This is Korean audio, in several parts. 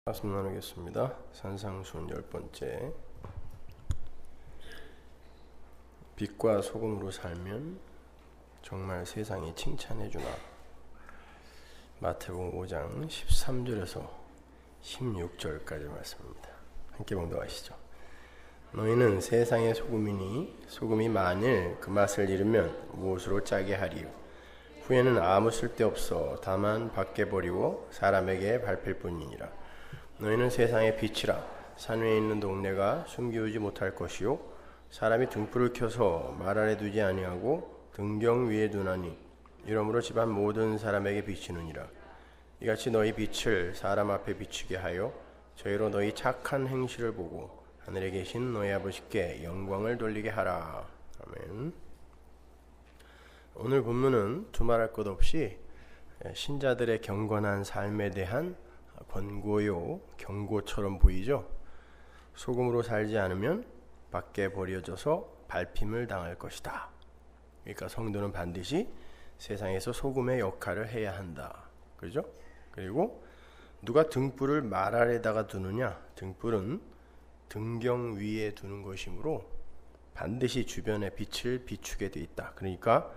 말씀 나누겠습니다. 산상순 10번째. 빛과 소금으로 살면 정말 세상이 칭찬해주나. 마태복음 5장 13절에서 16절까지 말씀입니다. 함께 봉독하시죠. 너희는 세상의 소금이니 소금이 만일 그 맛을 잃으면 무엇으로 짜게 하리요. 후에는 아무 쓸데없어 다만 밖에 버리고 사람에게 밟힐 뿐이니라. 너희는 세상의 빛이라. 산 위에 있는 동네가 숨기우지 못할 것이요 사람이 등불을 켜서 말 아래 두지 아니하고 등경 위에 두나니 이러므로 집안 모든 사람에게 비치느니라. 이같이 너희 빛을 사람 앞에 비추게 하여 저희로 너희 착한 행실을 보고 하늘에 계신 너희 아버지께 영광을 돌리게 하라. 아멘. 오늘 본문은 두말할 것 없이 신자들의 경건한 삶에 대한 권고요, 경고처럼 보이죠. 소금으로 살지 않으면 밖에 버려져서 밟힘을 당할 것이다. 그러니까 성도는 반드시 세상에서 소금의 역할을 해야 한다. 그렇죠? 그리고 누가 등불을 말 아래다가 두느냐? 등불은 등경 위에 두는 것이므로 반드시 주변의 빛을 비추게 돼 있다. 그러니까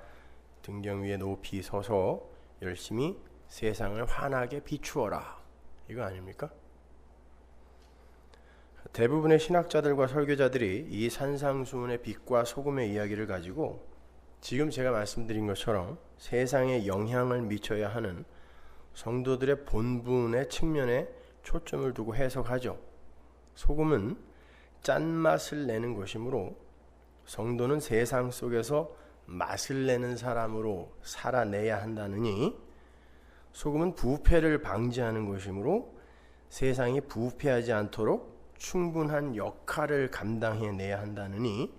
등경 위에 높이 서서 열심히 세상을 환하게 비추어라. 이거 아닙니까? 대부분의 신학자들과 설교자들이 이 산상수훈의 빛과 소금의 이야기를 가지고 지금 제가 말씀드린 것처럼 세상에 영향을 미쳐야 하는 성도들의 본분의 측면에 초점을 두고 해석하죠. 소금은 짠맛을 내는 것이므로 성도는 세상 속에서 맛을 내는 사람으로 살아내야 한다느니 소금은 부패를 방지하는 것이므로 세상이 부패하지 않도록 충분한 역할을 감당해내야 한다느니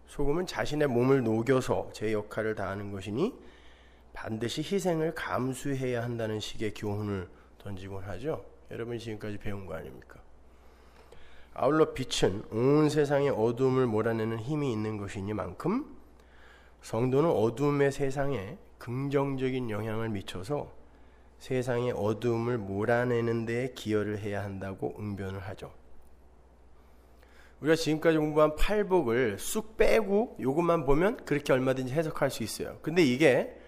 소금은 자신의 몸을 녹여서 제 역할을 다하는 것이니 반드시 희생을 감수해야 한다는 식의 교훈을 던지곤 하죠. 여러분이 지금까지 배운 거 아닙니까? 아울러 빛은 온 세상의 어두움을 몰아내는 힘이 있는 것이니만큼 성도는 어두움의 세상에 긍정적인 영향을 미쳐서 세상의 어두움을 몰아내는 데 기여를 해야 한다고 응변을 하죠. 우리가 지금까지 공부한 팔복을 쑥 빼고 이것만 보면 그렇게 얼마든지 해석할 수 있어요. 근데 이게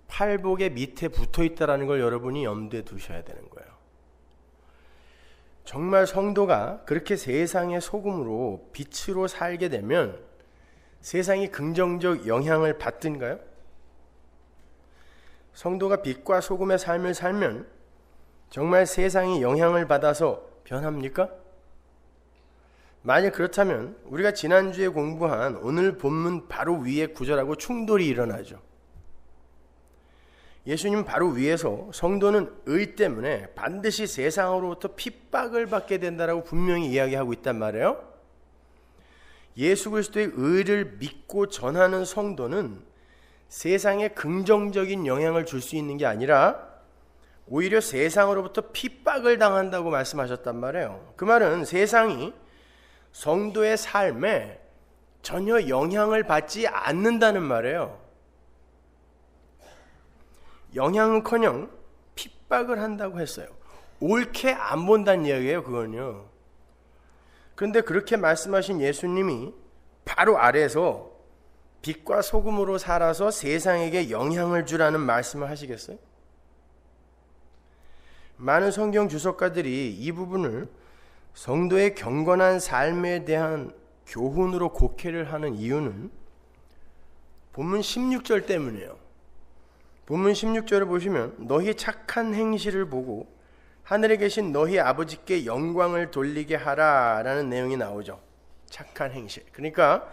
팔복의 밑에 붙어 있다는 걸 여러분이 염두에 두셔야 되는 거예요. 정말 성도가 그렇게 세상의 소금으로 빛으로 살게 되면 세상이 긍정적 영향을 받든가요? 성도가 빛과 소금의 삶을 살면 정말 세상이 영향을 받아서 변합니까? 만약 그렇다면 우리가 지난주에 공부한 오늘 본문 바로 위에 구절하고 충돌이 일어나죠. 예수님 바로 위에서 성도는 의 때문에 반드시 세상으로부터 핍박을 받게 된다라고 분명히 이야기하고 있단 말이에요. 예수 그리스도의 의를 믿고 전하는 성도는 세상에 긍정적인 영향을 줄 수 있는 게 아니라 오히려 세상으로부터 핍박을 당한다고 말씀하셨단 말이에요. 그 말은 세상이 성도의 삶에 전혀 영향을 받지 않는다는 말이에요. 영향은커녕 핍박을 한다고 했어요. 옳게 안 본다는 이야기예요. 그건요. 그런데 그렇게 말씀하신 예수님이 바로 아래에서 빛과 소금으로 살아서 세상에게 영향을 주라는 말씀을 하시겠어요? 많은 성경 주석가들이 이 부분을 성도의 경건한 삶에 대한 교훈으로 곡해를 하는 이유는 본문 16절 때문이에요. 본문 16절을 보시면 너희 착한 행실을 보고 하늘에 계신 너희 아버지께 영광을 돌리게 하라 라는 내용이 나오죠. 착한 행실. 그러니까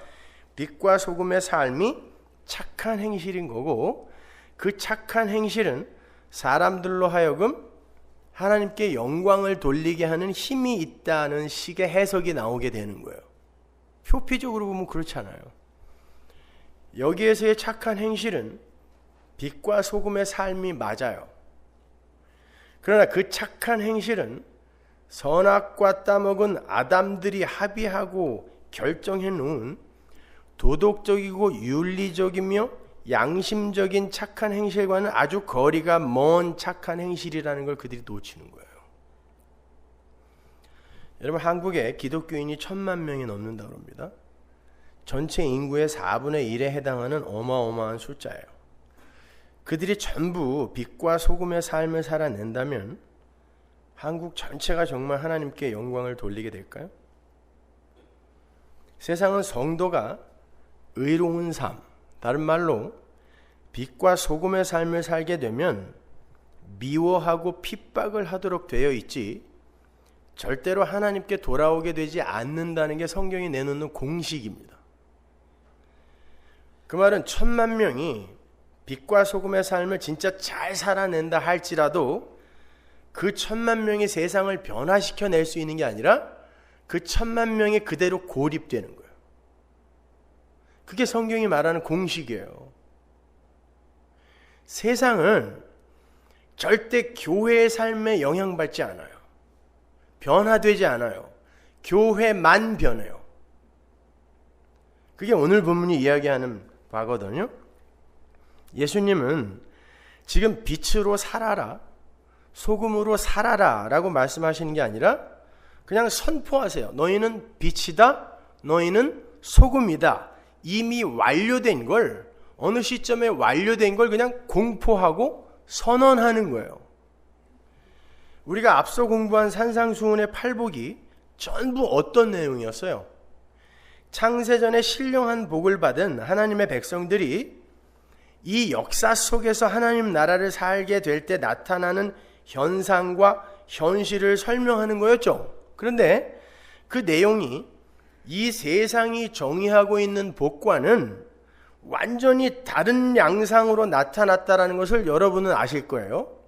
빛과 소금의 삶이 착한 행실인 거고 그 착한 행실은 사람들로 하여금 하나님께 영광을 돌리게 하는 힘이 있다는 식의 해석이 나오게 되는 거예요. 표피적으로 보면 그렇잖아요. 여기에서의 착한 행실은 빛과 소금의 삶이 맞아요. 그러나 그 착한 행실은 선악과 따먹은 아담들이 합의하고 결정해 놓은 도덕적이고 윤리적이며 양심적인 착한 행실과는 아주 거리가 먼 착한 행실이라는 걸 그들이 놓치는 거예요. 여러분, 한국에 기독교인이 1,000만 명이 넘는다고 합니다. 전체 인구의 4분의 1에 해당하는 어마어마한 숫자예요. 그들이 전부 빛과 소금의 삶을 살아낸다면 한국 전체가 정말 하나님께 영광을 돌리게 될까요? 세상은 성도가 의로운 삶, 다른 말로 빛과 소금의 삶을 살게 되면 미워하고 핍박을 하도록 되어 있지 절대로 하나님께 돌아오게 되지 않는다는 게 성경이 내놓는 공식입니다. 그 말은 1,000만 명이 빛과 소금의 삶을 진짜 잘 살아낸다 할지라도 그 1,000만 명이 세상을 변화시켜낼 수 있는 게 아니라 그 1,000만 명이 그대로 고립되는 거예요. 그게 성경이 말하는 공식이에요. 세상은 절대 교회의 삶에 영향받지 않아요. 변화되지 않아요. 교회만 변해요. 그게 오늘 본문이 이야기하는 바거든요. 예수님은 지금 빛으로 살아라, 소금으로 살아라 라고 말씀하시는 게 아니라 그냥 선포하세요. 너희는 빛이다, 너희는 소금이다. 이미 완료된 걸, 어느 시점에 완료된 걸 그냥 공포하고 선언하는 거예요. 우리가 앞서 공부한 산상수훈의 팔복이 전부 어떤 내용이었어요? 창세전에 신령한 복을 받은 하나님의 백성들이 이 역사 속에서 하나님 나라를 살게 될 때 나타나는 현상과 현실을 설명하는 거였죠. 그런데 그 내용이 이 세상이 정의하고 있는 복과는 완전히 다른 양상으로 나타났다는 것을 여러분은 아실 거예요.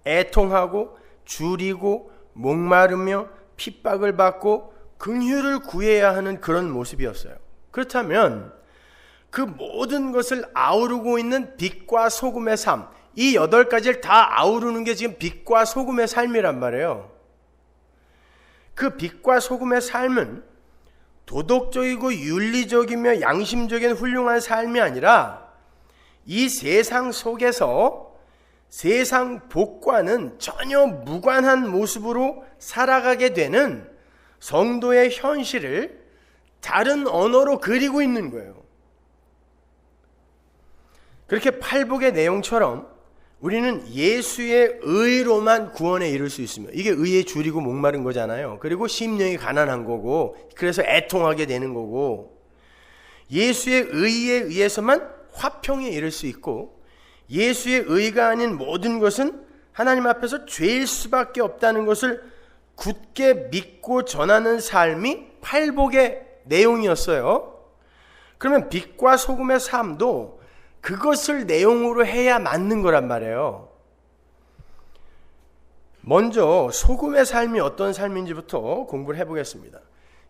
애통하고 줄이고 목마르며 핍박을 받고 긍휼을 구해야 하는 그런 모습이었어요. 그렇다면 그 모든 것을 아우르고 있는 빛과 소금의 삶, 이 8가지를 다 아우르는 게 지금 빛과 소금의 삶이란 말이에요. 그 빛과 소금의 삶은 도덕적이고 윤리적이며 양심적인 훌륭한 삶이 아니라 이 세상 속에서 세상 복과는 전혀 무관한 모습으로 살아가게 되는 성도의 현실을 다른 언어로 그리고 있는 거예요. 그렇게 팔복의 내용처럼 우리는 예수의 의로만 구원에 이를 수 있으며, 이게 의에 줄이고 목마른 거잖아요. 그리고 심령이 가난한 거고, 그래서 애통하게 되는 거고, 예수의 의에 의해서만 화평에 이를 수 있고, 예수의 의가 아닌 모든 것은 하나님 앞에서 죄일 수밖에 없다는 것을 굳게 믿고 전하는 삶이 팔복의 내용이었어요. 그러면 빛과 소금의 삶도 그것을 내용으로 해야 맞는 거란 말이에요. 먼저 소금의 삶이 어떤 삶인지부터 공부를 해보겠습니다.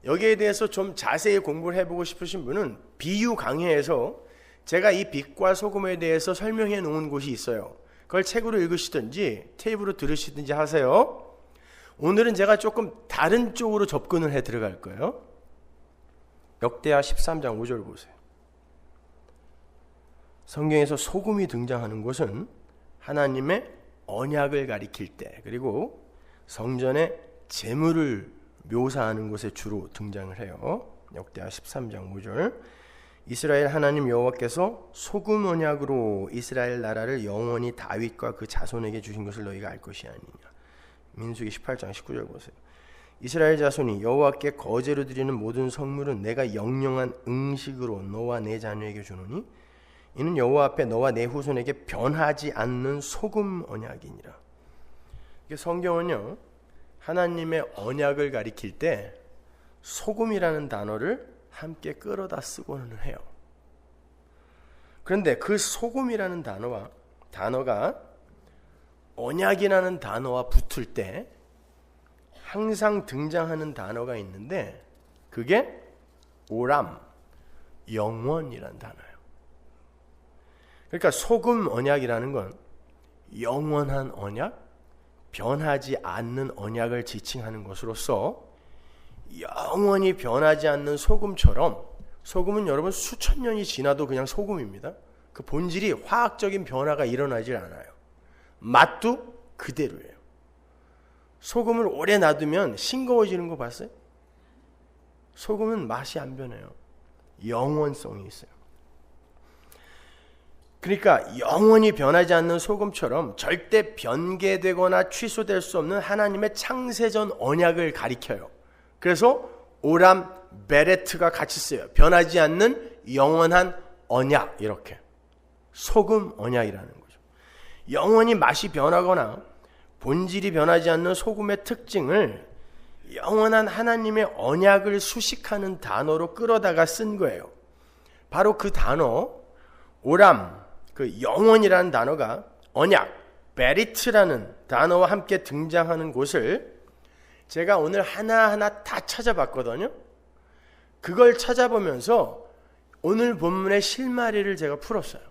여기에 대해서 좀 자세히 공부를 해보고 싶으신 분은 비유 강해에서 제가 이 빛과 소금에 대해서 설명해 놓은 곳이 있어요. 그걸 책으로 읽으시든지 테이프로 들으시든지 하세요. 오늘은 제가 조금 다른 쪽으로 접근을 해 들어갈 거예요. 역대하 13장 5절 보세요. 성경에서 소금이 등장하는 곳은 하나님의 언약을 가리킬 때, 그리고 성전의 제물을 묘사하는 곳에 주로 등장을 해요. 역대하 13장 5절. 이스라엘 하나님 여호와께서 소금 언약으로 이스라엘 나라를 영원히 다윗과 그 자손에게 주신 것을 너희가 알 것이 아니냐. 민수기 18장 19절 보세요. 이스라엘 자손이 여호와께 거제로 드리는 모든 성물은 내가 영영한 응식으로 너와 내 자녀에게 주노니 이는 여호와 앞에 너와 내 후손에게 변하지 않는 소금 언약이니라. 성경은요, 하나님의 언약을 가리킬 때 소금이라는 단어를 함께 끌어다 쓰고는 해요. 그런데 그 소금이라는 단어가 언약이라는 단어와 붙을 때 항상 등장하는 단어가 있는데 그게 오람, 영원이라는 단어예요. 그러니까 소금 언약이라는 건 영원한 언약, 변하지 않는 언약을 지칭하는 것으로서 영원히 변하지 않는 소금처럼, 소금은 여러분 수천 년이 지나도 그냥 소금입니다. 그 본질이 화학적인 변화가 일어나질 않아요. 맛도 그대로예요. 소금을 오래 놔두면 싱거워지는 거 봤어요? 소금은 맛이 안 변해요. 영원성이 있어요. 그러니까 영원히 변하지 않는 소금처럼 절대 변개되거나 취소될 수 없는 하나님의 창세전 언약을 가리켜요. 그래서 오람 베레트가 같이 써요. 변하지 않는 영원한 언약, 이렇게. 소금 언약이라는 거죠. 영원히 맛이 변하거나 본질이 변하지 않는 소금의 특징을 영원한 하나님의 언약을 수식하는 단어로 끌어다가 쓴 거예요. 바로 그 단어, 오람, 그 영원이라는 단어가 언약, 베리트라는 단어와 함께 등장하는 곳을 제가 오늘 하나하나 다 찾아봤거든요. 그걸 찾아보면서 오늘 본문의 실마리를 제가 풀었어요.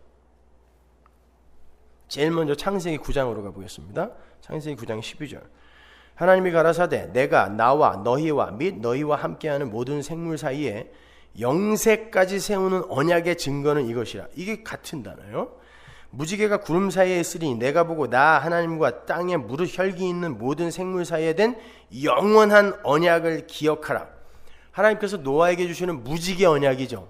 제일 먼저 창세기 9장으로 가보겠습니다. 창세기 9장 12절. 하나님이 가라사대 내가 나와 너희와 및 너희와 함께하는 모든 생물 사이에 영세까지 세우는 언약의 증거는 이것이라. 이게 같은 단어예요. 무지개가 구름 사이에 있으니 내가 보고 나 하나님과 땅에 무릇 혈기 있는 모든 생물 사이에 된 영원한 언약을 기억하라. 하나님께서 노아에게 주시는 무지개 언약이죠.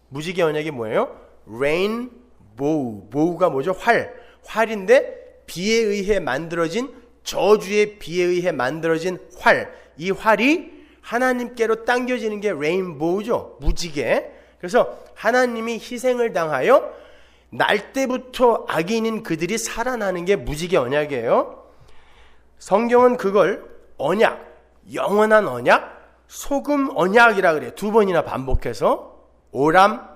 무지개 언약이 뭐예요? 레인보우. 보우가 뭐죠? 활인데 비에 의해 만들어진, 저주의 비에 의해 만들어진 활. 이 활이 하나님께로 당겨지는 게 레인보우죠. 무지개. 그래서 하나님이 희생을 당하여 날 때부터 악인인 그들이 살아나는 게 무지개 언약이에요. 성경은 그걸 언약, 영원한 언약, 소금 언약이라 그래요. 두 번이나 반복해서. 오람,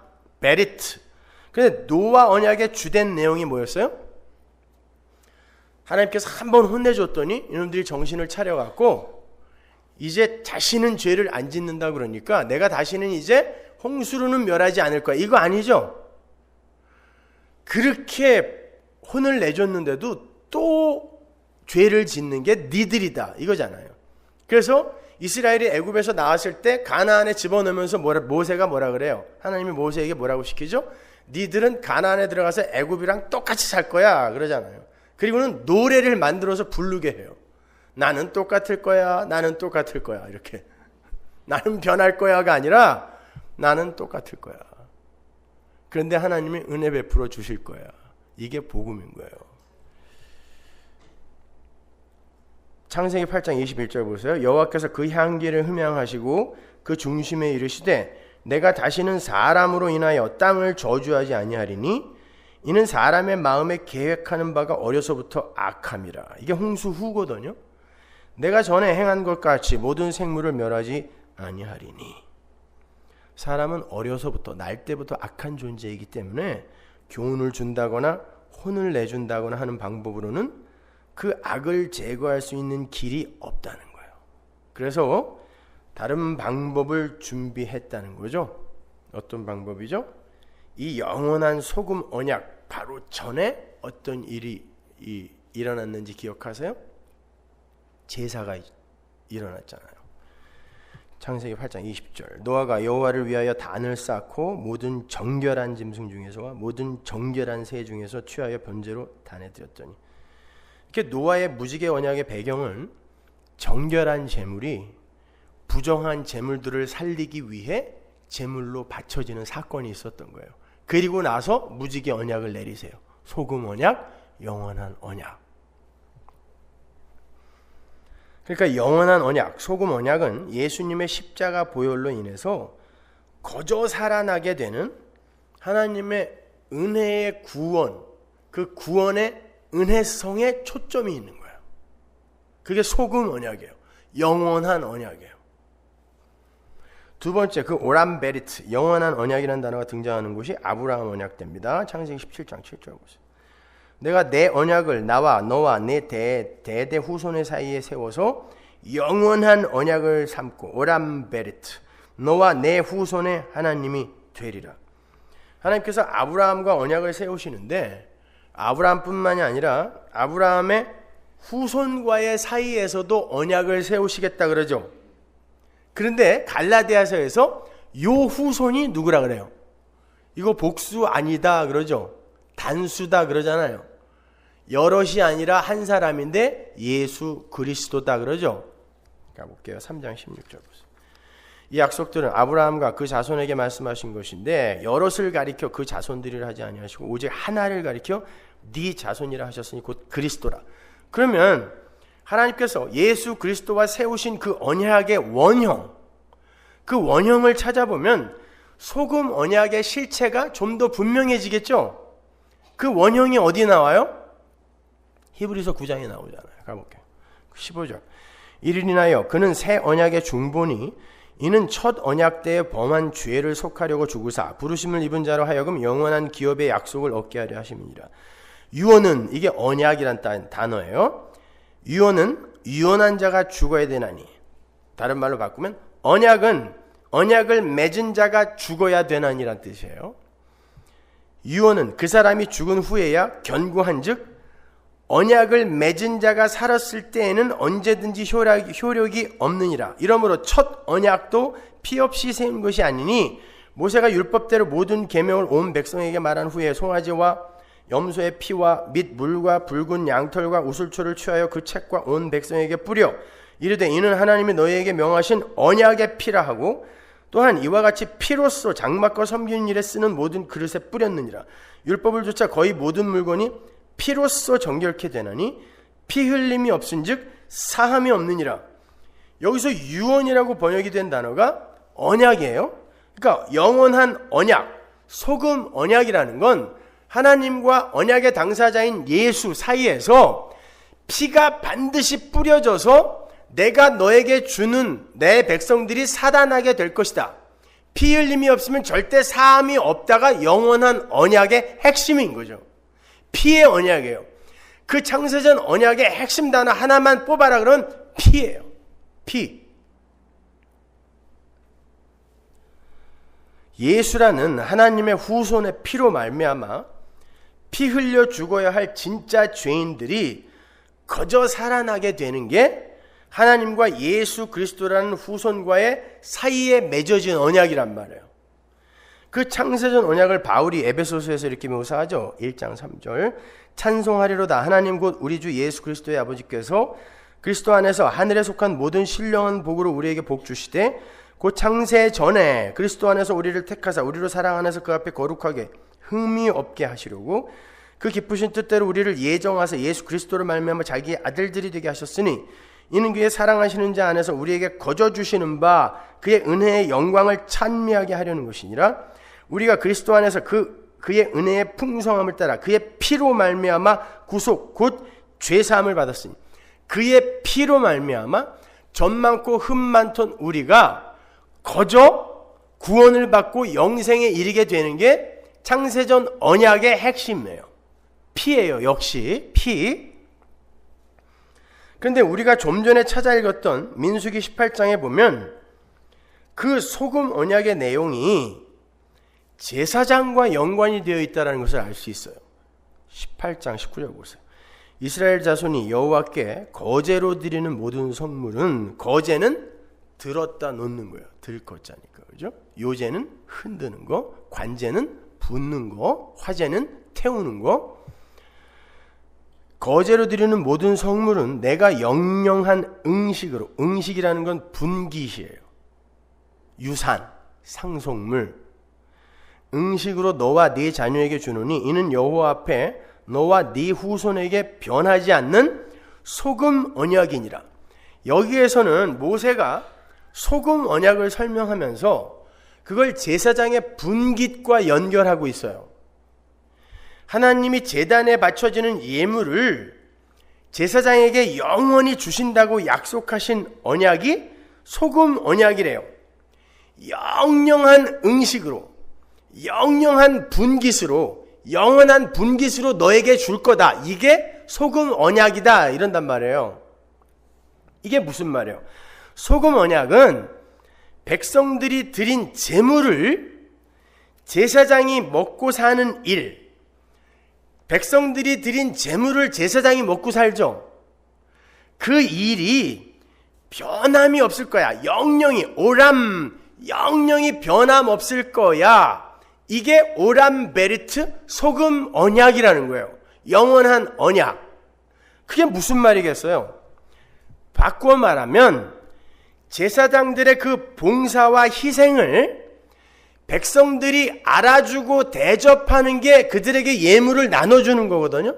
베리트. 근데 노아 언약의 주된 내용이 뭐였어요? 하나님께서 한 번 혼내줬더니 이놈들이 정신을 차려갖고 이제 다시는 죄를 안 짓는다 그러니까 내가 다시는 이제 홍수로는 멸하지 않을 거야. 이거 아니죠? 그렇게 혼을 내줬는데도 또 죄를 짓는 게 니들이다 이거잖아요. 그래서 이스라엘이 애굽에서 나왔을 때 가나안에 집어넣으면서 모세가 뭐라 그래요? 하나님이 모세에게 뭐라고 시키죠? 니들은 가나안에 들어가서 애굽이랑 똑같이 살 거야 그러잖아요. 그리고는 노래를 만들어서 부르게 해요. 나는 똑같을 거야, 나는 똑같을 거야, 이렇게. 나는 변할 거야가 아니라 나는 똑같을 거야. 그런데 하나님이 은혜 베풀어 주실 거야. 이게 복음인 거예요. 창세기 8장 21절 보세요. 여호와께서 그 향기를 흠양하시고 그 중심에 이르시되 내가 다시는 사람으로 인하여 땅을 저주하지 아니하리니 이는 사람의 마음에 계획하는 바가 어려서부터 악함이라. 이게 홍수 후거든요. 내가 전에 행한 것 같이 모든 생물을 멸하지 아니하리니. 사람은 어려서부터, 날 때부터 악한 존재이기 때문에 교훈을 준다거나 혼을 내준다거나 하는 방법으로는 그 악을 제거할 수 있는 길이 없다는 거예요. 그래서 다른 방법을 준비했다는 거죠. 어떤 방법이죠? 이 영원한 소금 언약 바로 전에 어떤 일이 일어났는지 기억하세요? 제사가 일어났잖아요. 창세기 8장 20절. 노아가 여호와를 위하여 단을 쌓고 모든 정결한 짐승 중에서와 모든 정결한 새 중에서 취하여 번제로 단에 드렸더니. 이렇게 노아의 무지개 언약의 배경은 정결한 제물이 부정한 제물들을 살리기 위해 제물로 바쳐지는 사건이 있었던 거예요. 그리고 나서 무지개 언약을 내리세요. 소금 언약, 영원한 언약. 그러니까 영원한 언약, 소금 언약은 예수님의 십자가 보혈로 인해서 거저 살아나게 되는 하나님의 은혜의 구원, 그 구원의 은혜성에 초점이 있는 거예요. 그게 소금 언약이에요. 영원한 언약이에요. 두 번째, 그 오람 베리트, 영원한 언약이라는 단어가 등장하는 곳이 아브라함 언약대입니다. 창세기 17장 7절 보세요. 내가 내 언약을 나와 너와 내 대대 후손의 사이에 세워서 영원한 언약을 삼고 오람 베리트, 너와 내 후손의 하나님이 되리라. 하나님께서 아브라함과 언약을 세우시는데 아브라함뿐만이 아니라 아브라함의 후손과의 사이에서도 언약을 세우시겠다 그러죠. 그런데 갈라디아서에서 요 후손이 누구라 그래요? 이거 복수 아니다 그러죠. 단수다 그러잖아요. 여럿이 아니라 한 사람인데 예수 그리스도다 그러죠. 가볼게요. 3장 16절 보세요. 이 약속들은 아브라함과 그 자손에게 말씀하신 것인데 여럿을 가리켜 그 자손들이라 하지 아니하시고 오직 하나를 가리켜 네 자손이라 하셨으니 곧 그리스도라. 그러면 하나님께서 예수 그리스도와 세우신 그 언약의 원형, 그 원형을 찾아보면 소금 언약의 실체가 좀 더 분명해지겠죠. 그 원형이 어디 나와요? 히브리서 9장에 나오잖아요. 가볼게요. 15절. 이를 인하여 그는 새 언약의 중보니 이는 첫 언약 때에 범한 죄를 속하려고 주구사 부르심을 입은 자로 하여금 영원한 기업의 약속을 얻게 하려 하심이니라. 유언은, 이게 언약이란 단어예요. 유언은 유언한 자가 죽어야 되나니, 다른 말로 바꾸면 언약은 언약을 맺은 자가 죽어야 되나니란 뜻이에요. 유언은 그 사람이 죽은 후에야 견고한즉 언약을 맺은 자가 살았을 때에는 언제든지 효력이 없느니라. 이러므로 첫 언약도 피 없이 세운 것이 아니니 모세가 율법대로 모든 계명을 온 백성에게 말한 후에 송아지와 염소의 피와 및 물과 붉은 양털과 우슬초를 취하여 그 책과 온 백성에게 뿌려 이르되 이는 하나님이 너희에게 명하신 언약의 피라 하고 또한 이와 같이 피로써 장막과 섬기는 일에 쓰는 모든 그릇에 뿌렸느니라. 율법을 조차 거의 모든 물건이 피로써 정결케 되나니 피 흘림이 없은즉 사함이 없느니라. 여기서 유언이라고 번역이 된 단어가 언약이에요. 그러니까 영원한 언약, 소금 언약이라는 건 하나님과 언약의 당사자인 예수 사이에서 피가 반드시 뿌려져서 내가 너에게 주는 내 백성들이 살아나게 될 것이다. 피 흘림이 없으면 절대 사함이 없다가 영원한 언약의 핵심인 거죠. 피의 언약이에요. 그 창세전 언약의 핵심 단어 하나만 뽑아라 그러면 피예요. 피. 예수라는 하나님의 후손의 피로 말미암아 피 흘려 죽어야 할 진짜 죄인들이 거저 살아나게 되는 게 하나님과 예수 그리스도라는 후손과의 사이에 맺어진 언약이란 말이에요. 그 창세전 언약을 바울이 에베소서에서 이렇게 묘사하죠. 1장 3절. 찬송하리로다 하나님 곧 우리 주 예수 그리스도의 아버지께서 그리스도 안에서 하늘에 속한 모든 신령한 복으로 우리에게 복 주시되 곧 창세 전에 그리스도 안에서 우리를 택하사 우리로 사랑 안에서 그 앞에 거룩하게 흠이 없게 하시려고 그 기쁘신 뜻대로 우리를 예정하사 예수 그리스도를 말미암아 자기의 아들들이 되게 하셨으니 이는 그의 사랑하시는 자 안에서 우리에게 거저 주시는 바 그의 은혜의 영광을 찬미하게 하려는 것이니라. 우리가 그리스도 안에서 그의 은혜의 풍성함을 따라 그의 피로 말미암아 구속 곧 죄사함을 받았으니 그의 피로 말미암아 전 많고 흠 많던 우리가 거저 구원을 받고 영생에 이르게 되는 게 창세전 언약의 핵심이에요. 피예요. 역시 피. 그런데 우리가 좀 전에 찾아 읽었던 민수기 18장에 보면 그 소금 언약의 내용이 제사장과 연관이 되어 있다는 것을 알 수 있어요. 18장 19절 보세요. 이스라엘 자손이 여호와께 거제로 드리는 모든 성물은, 거제는 들었다 놓는 거예요. 들것자니까, 그죠? 요제는 흔드는 거, 관제는 붓는 거, 화제는 태우는 거. 거제로 드리는 모든 성물은 내가 영영한 응식으로, 응식이라는 건 분깃이에요. 유산, 상속물. 응식으로 너와 네 자녀에게 주노니 이는 여호와 앞에 너와 네 후손에게 변하지 않는 소금 언약이니라. 여기에서는 모세가 소금 언약을 설명하면서 그걸 제사장의 분깃과 연결하고 있어요. 하나님이 제단에 바쳐지는 예물을 제사장에게 영원히 주신다고 약속하신 언약이 소금 언약이래요. 영영한 응식으로, 영영한 분깃으로, 영원한 분깃으로 너에게 줄 거다. 이게 소금 언약이다. 이런단 말이에요. 이게 무슨 말이에요? 소금 언약은 백성들이 드린 제물을 제사장이 먹고 사는 일, 백성들이 드린 제물을 제사장이 먹고 살죠. 그 일이 변함이 없을 거야. 영영이 영영이 변함 없을 거야. 이게 오람 베리트 소금 언약이라는 거예요. 영원한 언약. 그게 무슨 말이겠어요? 바꿔 말하면 제사장들의 그 봉사와 희생을 백성들이 알아주고 대접하는 게 그들에게 예물을 나눠주는 거거든요.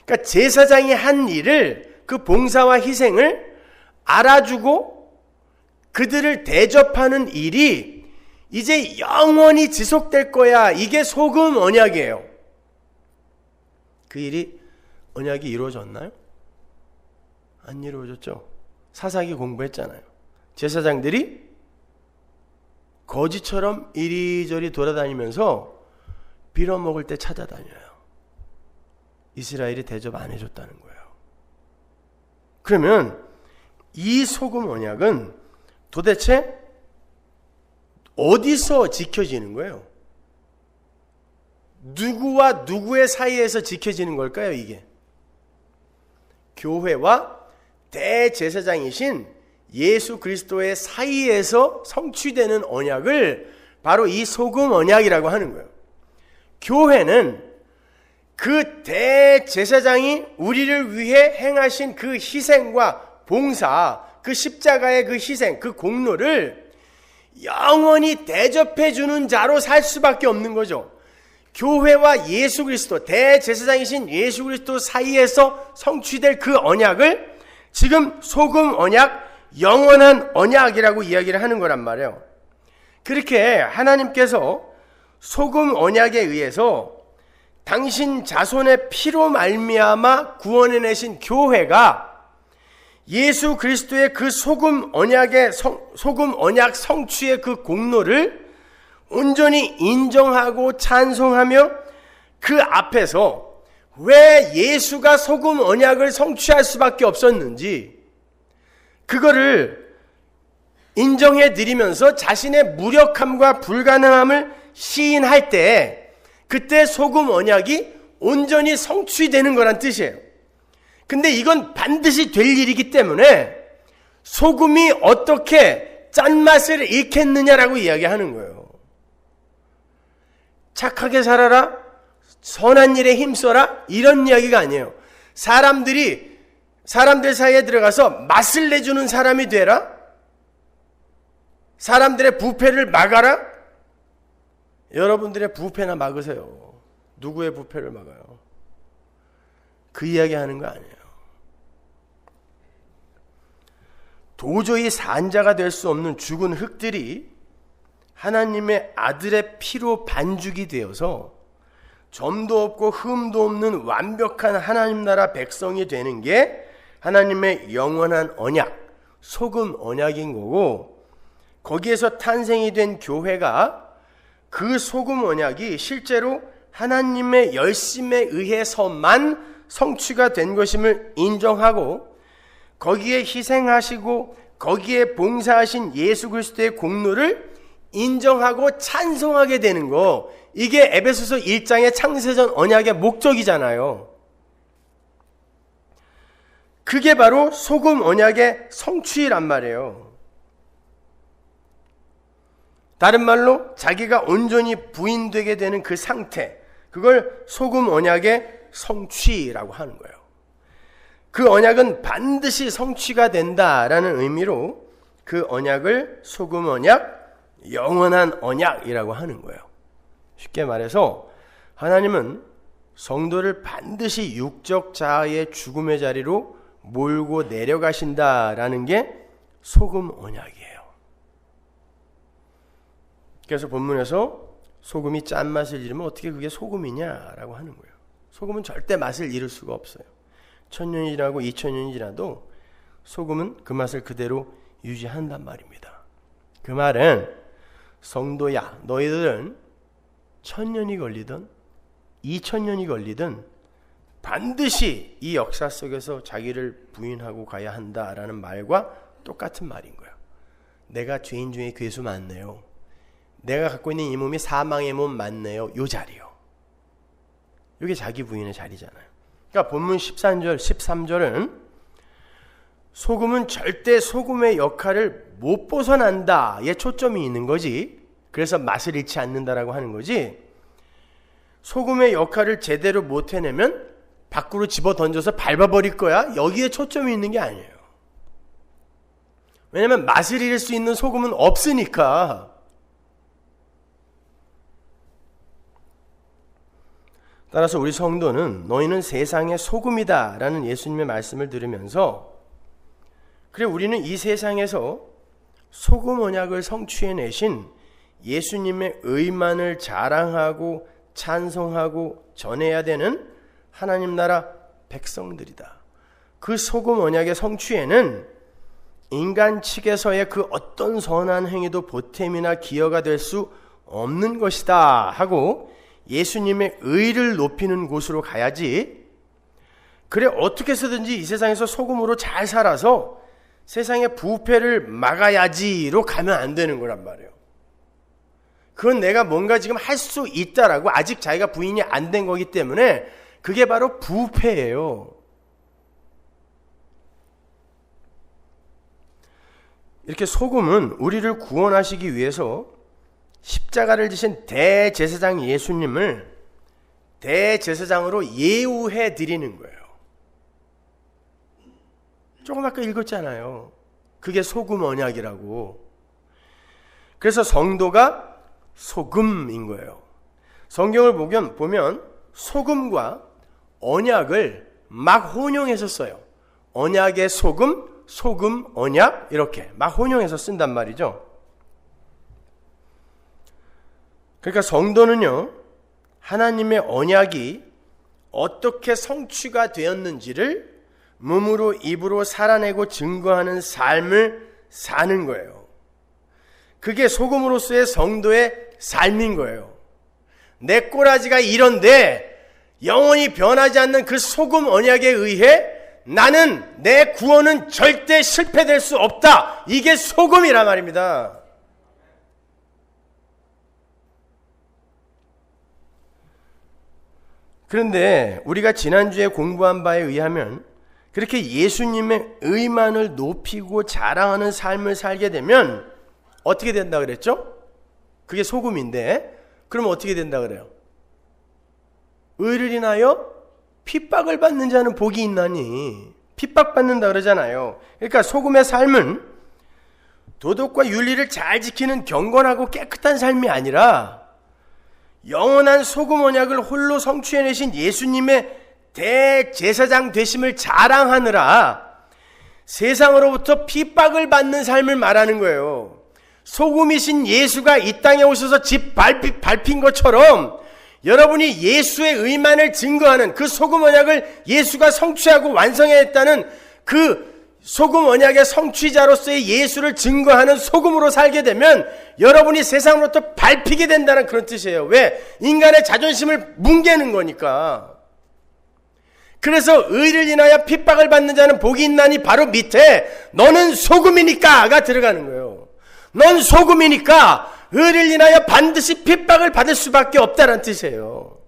그러니까 제사장이 한 일을, 그 봉사와 희생을 알아주고 그들을 대접하는 일이 이제 영원히 지속될 거야. 이게 소금 언약이에요. 그 일이 언약이 이루어졌나요? 안 이루어졌죠. 사사기 공부했잖아요. 제사장들이 거지처럼 이리저리 돌아다니면서 빌어먹을 때 찾아다녀요. 이스라엘이 대접 안 해줬다는 거예요. 그러면 이 소금 언약은 도대체 어디서 지켜지는 거예요? 누구와 누구의 사이에서 지켜지는 걸까요, 이게? 교회와 대제사장이신 예수 그리스도의 사이에서 성취되는 언약을 바로 이 소금 언약이라고 하는 거예요. 교회는 그 대제사장이 우리를 위해 행하신 그 희생과 봉사, 그 십자가의 그 희생, 그 공로를 영원히 대접해 주는 자로 살 수밖에 없는 거죠. 교회와 예수 그리스도, 대제사장이신 예수 그리스도 사이에서 성취될 그 언약을 지금 소금 언약, 영원한 언약이라고 이야기를 하는 거란 말이에요. 그렇게 하나님께서 소금 언약에 의해서 당신 자손의 피로 말미암아 구원해내신 교회가 예수 그리스도의 그 소금 언약 성취의 그 공로를 온전히 인정하고 찬송하며 그 앞에서 왜 예수가 소금 언약을 성취할 수밖에 없었는지 그거를 인정해 드리면서 자신의 무력함과 불가능함을 시인할 때 그때 소금 언약이 온전히 성취되는 거란 뜻이에요. 근데 이건 반드시 될 일이기 때문에 소금이 어떻게 짠맛을 잃겠느냐라고 이야기하는 거예요. 착하게 살아라, 선한 일에 힘써라, 이런 이야기가 아니에요. 사람들 사이에 들어가서 맛을 내주는 사람이 되라, 사람들의 부패를 막아라. 여러분들의 부패나 막으세요. 누구의 부패를 막아요? 그 이야기 하는 거 아니에요. 도저히 산자가 될 수 없는 죽은 흙들이 하나님의 아들의 피로 반죽이 되어서 점도 없고 흠도 없는 완벽한 하나님 나라 백성이 되는 게 하나님의 영원한 언약, 소금 언약인 거고, 거기에서 탄생이 된 교회가 그 소금 언약이 실제로 하나님의 열심에 의해서만 성취가 된 것임을 인정하고 거기에 희생하시고 거기에 봉사하신 예수 그리스도의 공로를 인정하고 찬송하게 되는 거, 이게 에베소서 1장의 창세전 언약의 목적이잖아요. 그게 바로 소금 언약의 성취란 말이에요. 다른 말로 자기가 온전히 부인되게 되는 그 상태, 그걸 소금 언약의 성취라고 하는 거예요. 그 언약은 반드시 성취가 된다라는 의미로 그 언약을 소금 언약, 영원한 언약이라고 하는 거예요. 쉽게 말해서 하나님은 성도를 반드시 육적 자아의 죽음의 자리로 몰고 내려가신다라는 게 소금 언약이에요. 그래서 본문에서 소금이 짠맛을 잃으면 어떻게 그게 소금이냐라고 하는 거예요. 소금은 절대 맛을 잃을 수가 없어요. 1000년이 지나고 2000년이 지나도 소금은 그 맛을 그대로 유지한단 말입니다. 그 말은 성도야, 너희들은 1000년이 걸리든 2000년이 걸리든 반드시 이 역사 속에서 자기를 부인하고 가야 한다라는 말과 똑같은 말인 거예요. 내가 죄인 중에 괴수 맞네요. 내가 갖고 있는 이 몸이 사망의 몸 맞네요. 요 자리요. 이게 자기 부인의 자리잖아요. 그러니까 본문 13절, 13절은 소금은 절대 소금의 역할을 못 벗어난다에 초점이 있는 거지. 그래서 맛을 잃지 않는다라고 하는 거지. 소금의 역할을 제대로 못 해내면 밖으로 집어 던져서 밟아버릴 거야. 여기에 초점이 있는 게 아니에요. 왜냐면 맛을 잃을 수 있는 소금은 없으니까. 따라서 우리 성도는 너희는 세상의 소금이다 라는 예수님의 말씀을 들으면서, 그래 우리는 이 세상에서 소금 언약을 성취해내신 예수님의 의만을 자랑하고 찬송하고 전해야 되는 하나님 나라 백성들이다. 그 소금 언약의 성취에는 인간 측에서의 그 어떤 선한 행위도 보탬이나 기여가 될 수 없는 것이다 하고 예수님의 의를 높이는 곳으로 가야지, 그래 어떻게 해서든지 이 세상에서 소금으로 잘 살아서 세상의 부패를 막아야지로 가면 안 되는 거란 말이에요. 그건 내가 뭔가 지금 할 수 있다라고 아직 자기가 부인이 안 된 거기 때문에 그게 바로 부패예요. 이렇게 소금은 우리를 구원하시기 위해서 십자가를 지신 대제사장 예수님을 대제사장으로 예우해 드리는 거예요. 조금 아까 읽었잖아요. 그게 소금 언약이라고. 그래서 성도가 소금인 거예요. 성경을 보면 소금과 언약을 막 혼용해서 써요. 언약의 소금, 소금, 언약 이렇게 막 혼용해서 쓴단 말이죠. 그러니까 성도는요, 하나님의 언약이 어떻게 성취가 되었는지를 몸으로 입으로 살아내고 증거하는 삶을 사는 거예요. 그게 소금으로서의 성도의 삶인 거예요. 내 꼬라지가 이런데 영원히 변하지 않는 그 소금 언약에 의해 나는 내 구원은 절대 실패될 수 없다. 이게 소금이란 말입니다. 그런데 우리가 지난주에 공부한 바에 의하면 그렇게 예수님의 의만을 높이고 자랑하는 삶을 살게 되면 어떻게 된다 그랬죠? 그게 소금인데 그럼 어떻게 된다 그래요? 의를 인하여 핍박을 받는 자는 복이 있나니, 핍박받는다 그러잖아요. 그러니까 소금의 삶은 도덕과 윤리를 잘 지키는 경건하고 깨끗한 삶이 아니라 영원한 소금 언약을 홀로 성취해내신 예수님의 대제사장 되심을 자랑하느라 세상으로부터 핍박을 받는 삶을 말하는 거예요. 소금이신 예수가 이 땅에 오셔서 집 밟힌 것처럼 여러분이 예수의 의만을 증거하는 그 소금 언약을 예수가 성취하고 완성했다는 그 소금 언약의 성취자로서의 예수를 증거하는 소금으로 살게 되면 여러분이 세상으로부터 밟히게 된다는 그런 뜻이에요. 왜? 인간의 자존심을 뭉개는 거니까. 그래서 의를 인하여 핍박을 받는 자는 복이 있나니 바로 밑에 너는 소금이니까가 들어가는 거예요. 넌 소금이니까 의를 인하여 반드시 핍박을 받을 수밖에 없다는 뜻이에요.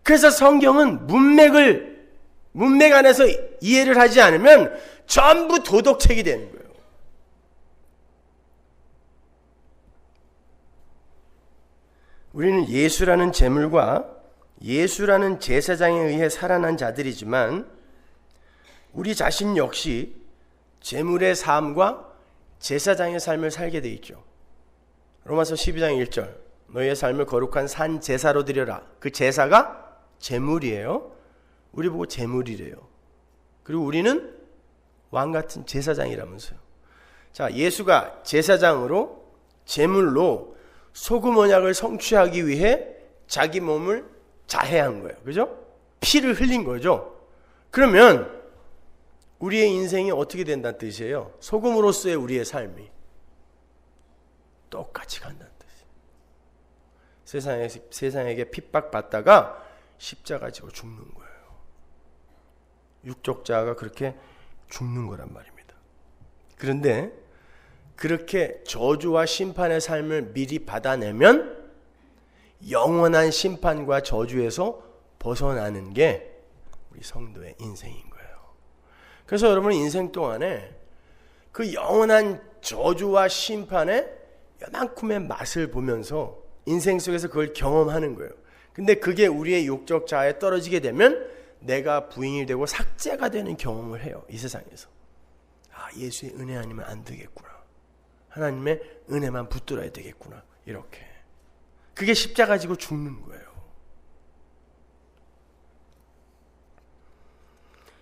그래서 성경은 문맥 안에서 이해를 하지 않으면 전부 도덕책이 되는 거예요. 우리는 예수라는 제물과 예수라는 제사장에 의해 살아난 자들이지만 우리 자신 역시 제물의 삶과 제사장의 삶을 살게 돼 있죠. 로마서 12장 1절 너희의 삶을 거룩한 산 제사로 드려라. 그 제사가 제물이에요. 우리 보고 제물이래요. 그리고 우리는 왕 같은 제사장이라면서요. 자, 예수가 제사장으로 제물로 소금 언약을 성취하기 위해 자기 몸을 자해한 거예요. 그죠? 피를 흘린 거죠. 그러면 우리의 인생이 어떻게 된다는 뜻이에요? 소금으로서의 우리의 삶이 똑같이 간다는 뜻이에요. 세상에게 핍박받다가 십자가 지고 죽는 거예요. 육족자가 그렇게 죽는 거란 말입니다. 그런데 그렇게 저주와 심판의 삶을 미리 받아내면 영원한 심판과 저주에서 벗어나는 게 우리 성도의 인생인 거예요. 그래서 여러분 인생 동안에 그 영원한 저주와 심판의 요만큼의 맛을 보면서 인생 속에서 그걸 경험하는 거예요. 근데 그게 우리의 육적 자아에 떨어지게 되면 내가 부인이 되고 삭제가 되는 경험을 해요. 이 세상에서. 아, 예수의 은혜 아니면 안 되겠구나. 하나님의 은혜만 붙들어야 되겠구나. 이렇게. 그게 십자가 지고 죽는 거예요.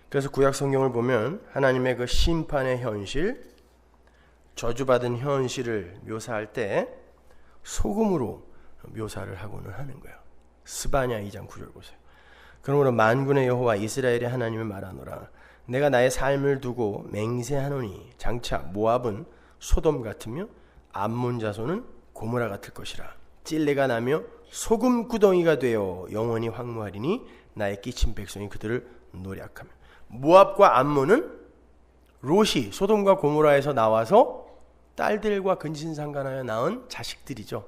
그래서 구약 성경을 보면 하나님의 그 심판의 현실, 저주받은 현실을 묘사할 때 소금으로 묘사를 하고는 하는 거예요. 스바냐 2장 9절 보세요. 그러므로 만군의 여호와 이스라엘의 하나님을 말하노라. 내가 나의 삶을 두고 맹세하노니 장차 모압은 소돔 같으며 암몬 자손은 고모라 같을 것이라. 찔레가 나며 소금 구덩이가 되어 영원히 황무하리니 나의 끼친 백성이 그들을 노략하며. 모압과 암몬은 롯이 소돔과 고모라에서 나와서 딸들과 근친상간하여 낳은 자식들이죠.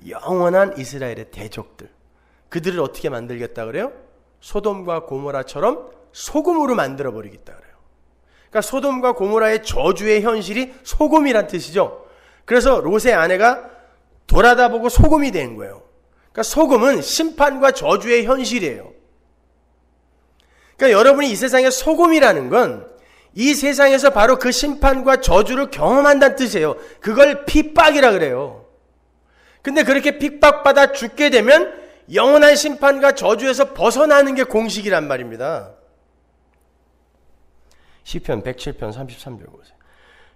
영원한 이스라엘의 대적들. 그들을 어떻게 만들겠다 그래요? 소돔과 고모라처럼 소금으로 만들어버리겠다 그래요. 그러니까 소돔과 고모라의 저주의 현실이 소금이란 뜻이죠. 그래서 롯의 아내가 돌아다보고 소금이 된 거예요. 그러니까 소금은 심판과 저주의 현실이에요. 그러니까 여러분이 이 세상의 소금이라는 건 이 세상에서 바로 그 심판과 저주를 경험한다는 뜻이에요. 그걸 핍박이라 그래요. 근데 그렇게 핍박받아 죽게 되면 영원한 심판과 저주에서 벗어나는 게 공식이란 말입니다. 시편 107편 33절 보세요.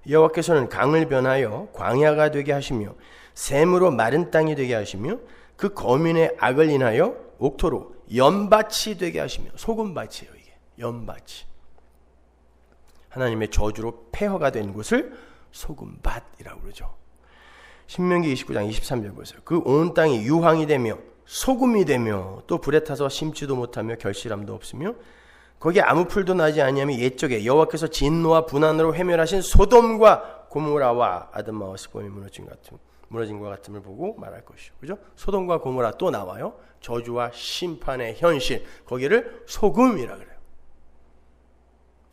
여호와께서는 강을 변하여 광야가 되게 하시며 샘으로 마른 땅이 되게 하시며 그 거민의 악을 인하여 옥토로 연밭이 되게 하시며. 소금밭이에요. 이게 연밭이. 하나님의 저주로 폐허가 된 곳을 소금밭이라고 그러죠. 신명기 29장 23절 보세요. 그 온 땅이 유황이 되며 소금이 되며 또 불에 타서 심지도 못하며 결실함도 없으며 거기에 아무 풀도 나지 아니하며 옛적에 여호와께서 진노와 분한으로 회멸하신 소돔과 고모라와 아드마와 스봄이 무너진 것 같음을 보고 말할 것이죠. 그죠? 소돔과 고모라 또 나와요. 저주와 심판의 현실. 거기를 소금이라 그래요.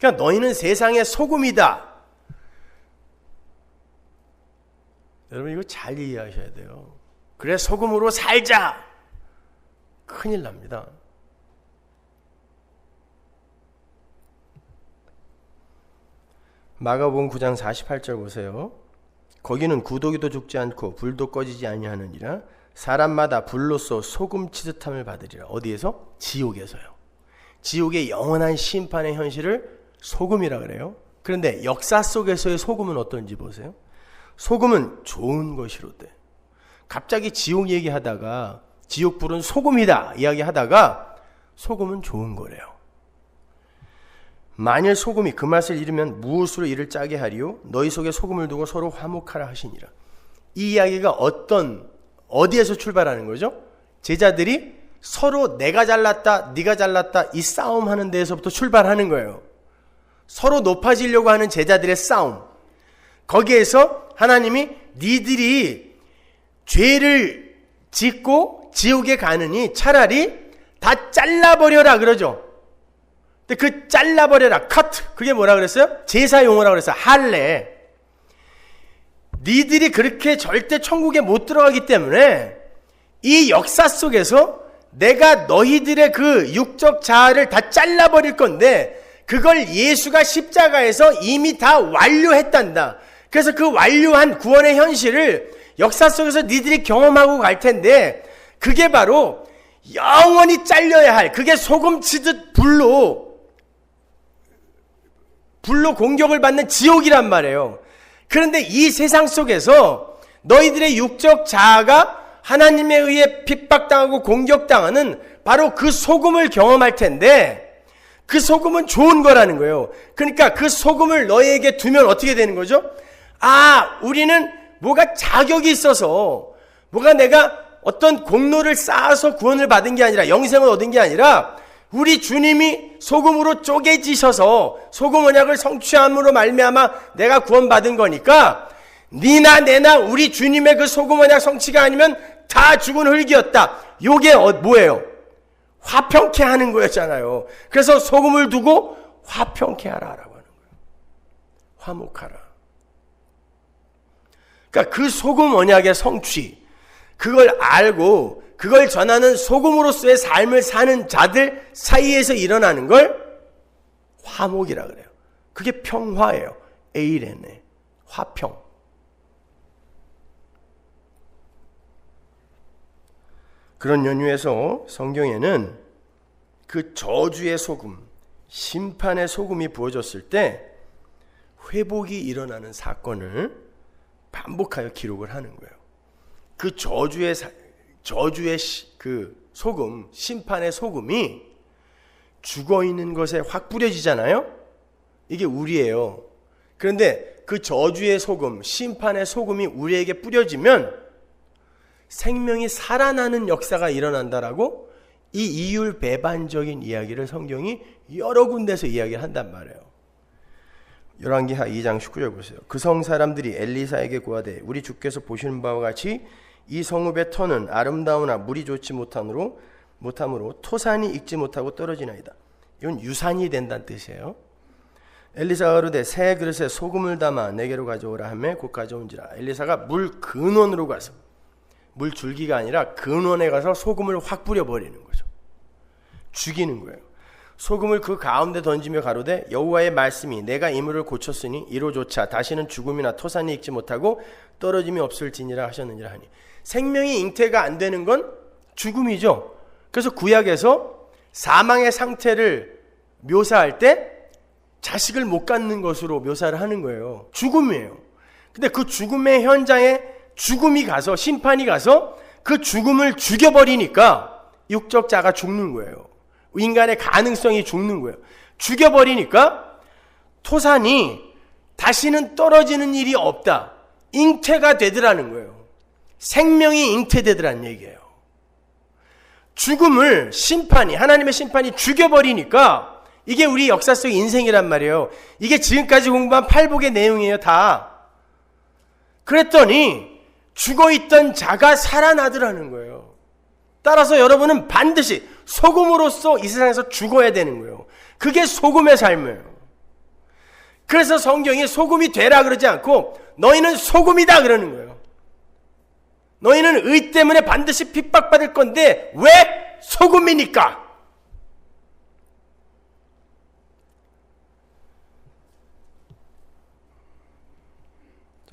그러니까 너희는 세상의 소금이다. 여러분 이거 잘 이해하셔야 돼요. 그래 소금으로 살자. 큰일 납니다. 마가복음 9장 48절 보세요. 거기는 구더기도 죽지 않고 불도 꺼지지 아니하느니라. 사람마다 불로써 소금 치듯함을 받으리라. 어디에서? 지옥에서요. 지옥의 영원한 심판의 현실을 소금이라 그래요. 그런데 역사 속에서의 소금은 어떤지 보세요. 소금은 좋은 것이로돼. 갑자기 지옥 얘기하다가 지옥 불은 소금이다 이야기하다가 소금은 좋은 거래요. 만일 소금이 그 맛을 잃으면 무엇으로 이를 짜게 하리요? 너희 속에 소금을 두고 서로 화목하라 하시니라. 이 이야기가 어디에서 출발하는 거죠? 제자들이 서로 내가 잘났다 네가 잘났다 이 싸움하는 데에서부터 출발하는 거예요. 서로 높아지려고 하는 제자들의 싸움. 거기에서 하나님이 니들이 죄를 짓고 지옥에 가느니 차라리 다 잘라버려라 그러죠. 근데 그 잘라버려라 커트 그게 뭐라 그랬어요? 제사 용어라 그랬어요. 할례. 니들이 그렇게 절대 천국에 못 들어가기 때문에 이 역사 속에서 내가 너희들의 그 육적 자아를 다 잘라버릴 건데 그걸 예수가 십자가에서 이미 다 완료했단다. 그래서 그 완료한 구원의 현실을 역사 속에서 니들이 경험하고 갈 텐데 그게 바로 영원히 잘려야 할 그게 소금 치듯 불로 공격을 받는 지옥이란 말이에요. 그런데 이 세상 속에서 너희들의 육적 자아가 하나님에 의해 핍박당하고 공격당하는 바로 그 소금을 경험할 텐데 그 소금은 좋은 거라는 거예요. 그러니까 그 소금을 너희에게 두면 어떻게 되는 거죠? 아, 우리는 뭐가 자격이 있어서 뭐가 내가 어떤 공로를 쌓아서 구원을 받은 게 아니라 영생을 얻은 게 아니라 우리 주님이 소금으로 쪼개지셔서 소금 언약을 성취함으로 말미암아 내가 구원받은 거니까 니나 내나 우리 주님의 그 소금 언약 성취가 아니면 다 죽은 흙이었다. 요게 뭐예요? 화평케 하는 거였잖아요. 그래서 소금을 두고 화평케 하라라고 하는 거예요. 화목하라. 그러니까 그 소금 언약의 성취, 그걸 알고 그걸 전하는 소금으로서의 삶을 사는 자들 사이에서 일어나는 걸 화목이라 그래요. 그게 평화예요. 에이레네, 화평. 그런 연유에서 성경에는 그 저주의 소금, 심판의 소금이 부어졌을 때 회복이 일어나는 사건을 반복하여 기록을 하는 거예요. 그 저주의 그 소금, 심판의 소금이 죽어 있는 것에 확 뿌려지잖아요. 이게 우리예요. 그런데 그 저주의 소금, 심판의 소금이 우리에게 뿌려지면 생명이 살아나는 역사가 일어난다라고 이 이율배반적인 이야기를 성경이 여러 군데서 이야기를 한단 말이에요. 열왕기하 2장 19절 보세요. 그 성 사람들이 엘리사에게 고하되 우리 주께서 보시는 바와 같이 이 성읍의 터는 아름다우나 물이 좋지 못함으로 토산이 익지 못하고 떨어지나이다. 이건 유산이 된다는 뜻이에요. 엘리사가 가로되 새 그릇에 소금을 담아 내게로 가져오라 하매 곧 가져온지라. 엘리사가 물 근원으로 가서, 물 줄기가 아니라 근원에 가서 소금을 확 뿌려버리는 거죠. 죽이는 거예요. 소금을 그 가운데 던지며 가로되 여호와의 말씀이 내가 이 물을 고쳤으니 이로조차 다시는 죽음이나 토산이 익지 못하고 떨어짐이 없을지니라 하셨느니라 하니, 생명이 잉태가 안 되는 건 죽음이죠. 그래서 구약에서 사망의 상태를 묘사할 때 자식을 못 갖는 것으로 묘사를 하는 거예요. 죽음이에요. 근데 그 죽음의 현장에 죽음이 가서, 심판이 가서 그 죽음을 죽여버리니까 육적자가 죽는 거예요. 인간의 가능성이 죽는 거예요. 죽여버리니까 토산이 다시는 떨어지는 일이 없다. 잉태가 되더라는 거예요. 생명이 잉태되더라는 얘기예요. 죽음을 심판이, 하나님의 심판이 죽여버리니까 이게 우리 역사 속의 인생이란 말이에요. 이게 지금까지 공부한 팔복의 내용이에요, 다. 그랬더니 죽어있던 자가 살아나더라는 거예요. 따라서 여러분은 반드시 소금으로서 이 세상에서 죽어야 되는 거예요. 그게 소금의 삶이에요. 그래서 성경이 소금이 되라 그러지 않고 너희는 소금이다 그러는 거예요. 너희는 의 때문에 반드시 핍박받을 건데 왜 소금이니까?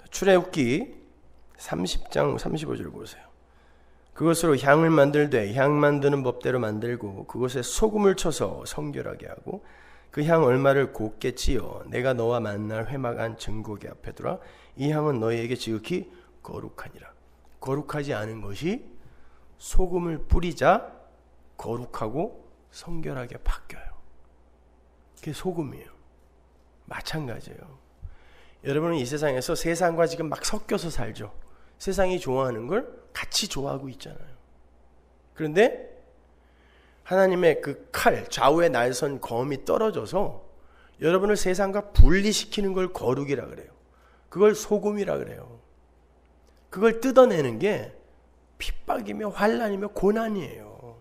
출애굽기 30장 35절 보세요. 그것으로 향을 만들되 향 만드는 법대로 만들고 그것에 소금을 쳐서 성결하게 하고 그 향 얼마를 곱게 찌어 내가 너와 만날 회막한 증거기 앞에 두라. 이 향은 너희에게 지극히 거룩하니라. 거룩하지 않은 것이 소금을 뿌리자 거룩하고 성결하게 바뀌어요. 그게 소금이에요. 마찬가지예요. 여러분은 이 세상에서 세상과 지금 막 섞여서 살죠. 세상이 좋아하는 걸 같이 좋아하고 있잖아요. 그런데 하나님의 그 칼, 좌우에 날선 검이 떨어져서 여러분을 세상과 분리시키는 걸 거룩이라 그래요. 그걸 소금이라 그래요. 그걸 뜯어내는 게 핍박이며 환난이며 고난이에요.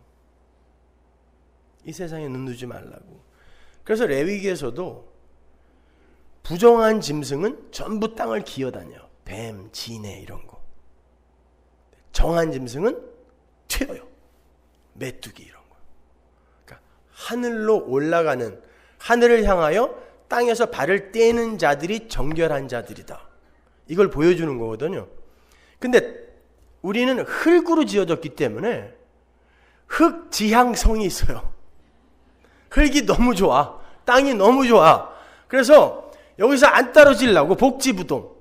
이 세상에 눈 두지 말라고. 그래서 레위기에서도 부정한 짐승은 전부 땅을 기어다녀. 뱀, 지네 이런 거. 정한 짐승은 튀어요. 메뚜기 이런 거. 그러니까 하늘로 올라가는, 하늘을 향하여 땅에서 발을 떼는 자들이 정결한 자들이다. 이걸 보여주는 거거든요. 근데 우리는 흙으로 지어졌기 때문에 흙 지향성이 있어요. 흙이 너무 좋아. 땅이 너무 좋아. 그래서 여기서 안 떨어지려고 복지부동.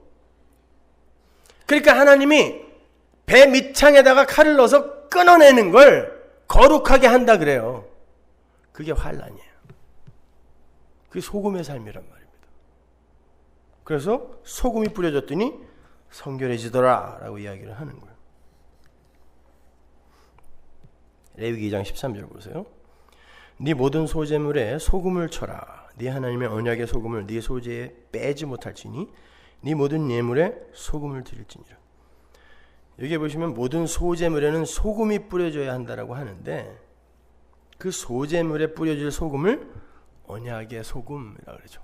그러니까 하나님이 배 밑창에다가 칼을 넣어서 끊어내는 걸 거룩하게 한다 그래요. 그게 환난이에요. 그게 소금의 삶이란 말입니다. 그래서 소금이 뿌려졌더니 성결해지더라 라고 이야기를 하는 거예요. 레위기 2장 13절 보세요. 네 모든 소재물에 소금을 쳐라. 네 하나님의 언약의 소금을 네 소재에 빼지 못할지니 네 모든 예물에 소금을 드릴지니라. 여기 보시면 모든 소재물에는 소금이 뿌려져야 한다라고 하는데 그 소재물에 뿌려질 소금을 언약의 소금이라고 그러죠.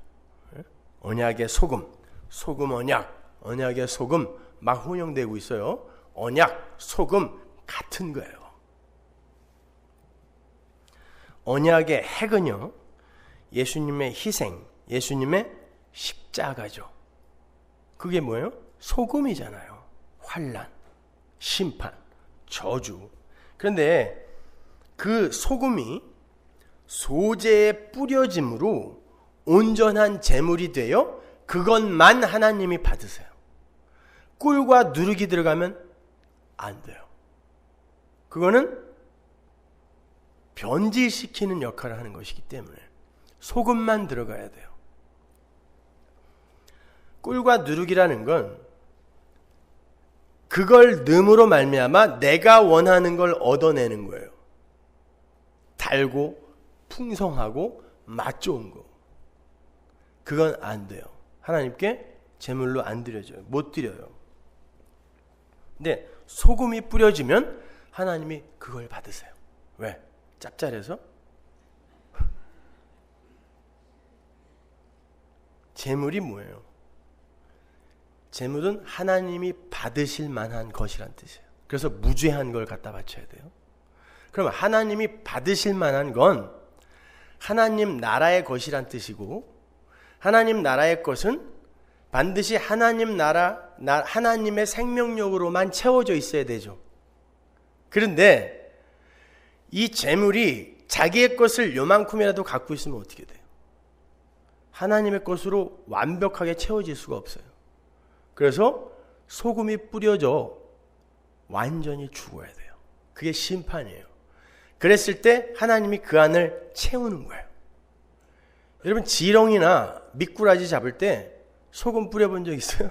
언약의 소금, 소금 언약, 언약의 소금 막 혼용되고 있어요. 언약, 소금 같은 거예요. 언약의 핵은요, 예수님의 희생, 예수님의 십자가죠. 그게 뭐예요? 소금이잖아요. 환난, 심판, 저주. 그런데 그 소금이 소재에 뿌려짐으로 온전한 제물이 되어 그것만 하나님이 받으세요. 꿀과 누룩이 들어가면 안 돼요. 그거는 변질시키는 역할을 하는 것이기 때문에 소금만 들어가야 돼요. 꿀과 누룩이라는 건 그걸 넣음으로 말미암아 내가 원하는 걸 얻어내는 거예요. 달고 풍성하고 맛 좋은 거. 그건 안 돼요. 하나님께 제물로 안 드려져요. 못 드려요. 근데 소금이 뿌려지면 하나님이 그걸 받으세요. 왜? 짭짤해서? 제물이 뭐예요? 제물은 하나님이 받으실 만한 것이란 뜻이에요. 그래서 무죄한 걸 갖다 바쳐야 돼요. 그럼 하나님이 받으실 만한 건 하나님 나라의 것이란 뜻이고, 하나님 나라의 것은 반드시 하나님 나라, 하나님의 생명력으로만 채워져 있어야 되죠. 그런데 이 재물이 자기의 것을 요만큼이라도 갖고 있으면 어떻게 돼요? 하나님의 것으로 완벽하게 채워질 수가 없어요. 그래서 소금이 뿌려져 완전히 죽어야 돼요. 그게 심판이에요. 그랬을 때 하나님이 그 안을 채우는 거예요. 여러분, 지렁이나 미꾸라지 잡을 때 소금 뿌려본 적 있어요?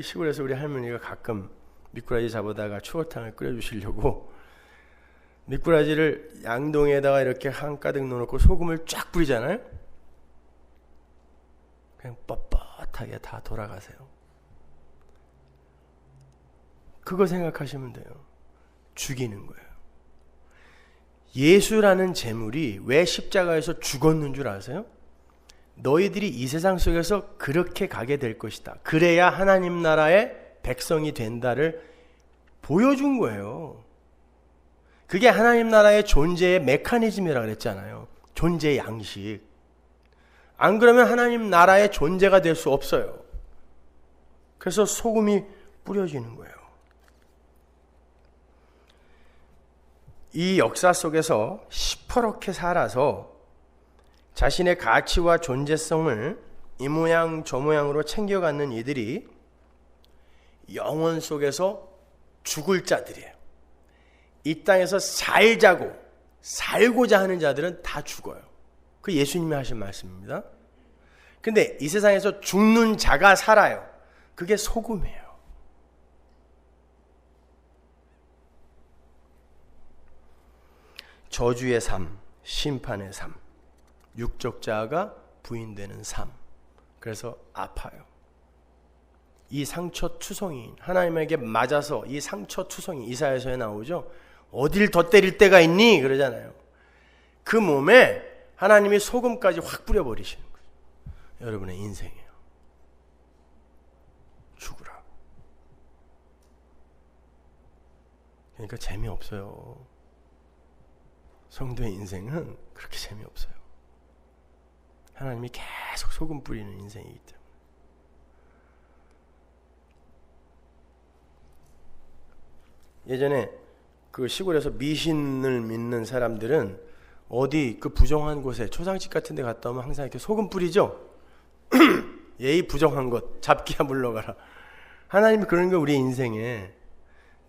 시골에서 우리 할머니가 가끔 미꾸라지 잡아다가 추어탕을 끓여주시려고 미꾸라지를 양동이에다가 이렇게 한가득 넣어놓고 소금을 쫙 뿌리잖아요. 그냥 뻣뻣하게 다 돌아가세요. 그거 생각하시면 돼요. 죽이는 거예요. 예수라는 제물이 왜 십자가에서 죽었는 줄 아세요? 너희들이 이 세상 속에서 그렇게 가게 될 것이다. 그래야 하나님 나라의 백성이 된다를 보여준 거예요. 그게 하나님 나라의 존재의 메커니즘이라고 그랬잖아요. 존재의 양식. 안 그러면 하나님 나라의 존재가 될 수 없어요. 그래서 소금이 뿌려지는 거예요. 이 역사 속에서 시퍼렇게 살아서 자신의 가치와 존재성을 이 모양 저 모양으로 챙겨가는 이들이 영원 속에서 죽을 자들이에요. 이 땅에서 살고자 하는 자들은 다 죽어요. 그 예수님이 하신 말씀입니다. 근데 이 세상에서 죽는 자가 살아요. 그게 소금이에요. 저주의 삶, 심판의 삶, 육적 자아가 부인되는 삶. 그래서 아파요. 이 상처투성이, 하나님에게 맞아서 이 상처투성이, 이사야서에 나오죠. 어딜 더 때릴 때가 있니? 그러잖아요. 그 몸에 하나님이 소금까지 확 뿌려버리시는 거죠. 여러분의 인생이에요. 죽으라. 그러니까 재미없어요. 성도의 인생은 그렇게 재미없어요. 하나님이 계속 소금 뿌리는 인생이기 때문에. 예전에 그 시골에서 미신을 믿는 사람들은 어디 그 부정한 곳에 초상집 같은 데 갔다 오면 항상 이렇게 소금 뿌리죠. 예의 부정한 것 잡기야 물러가라. 하나님이 그러는 거 우리 인생에.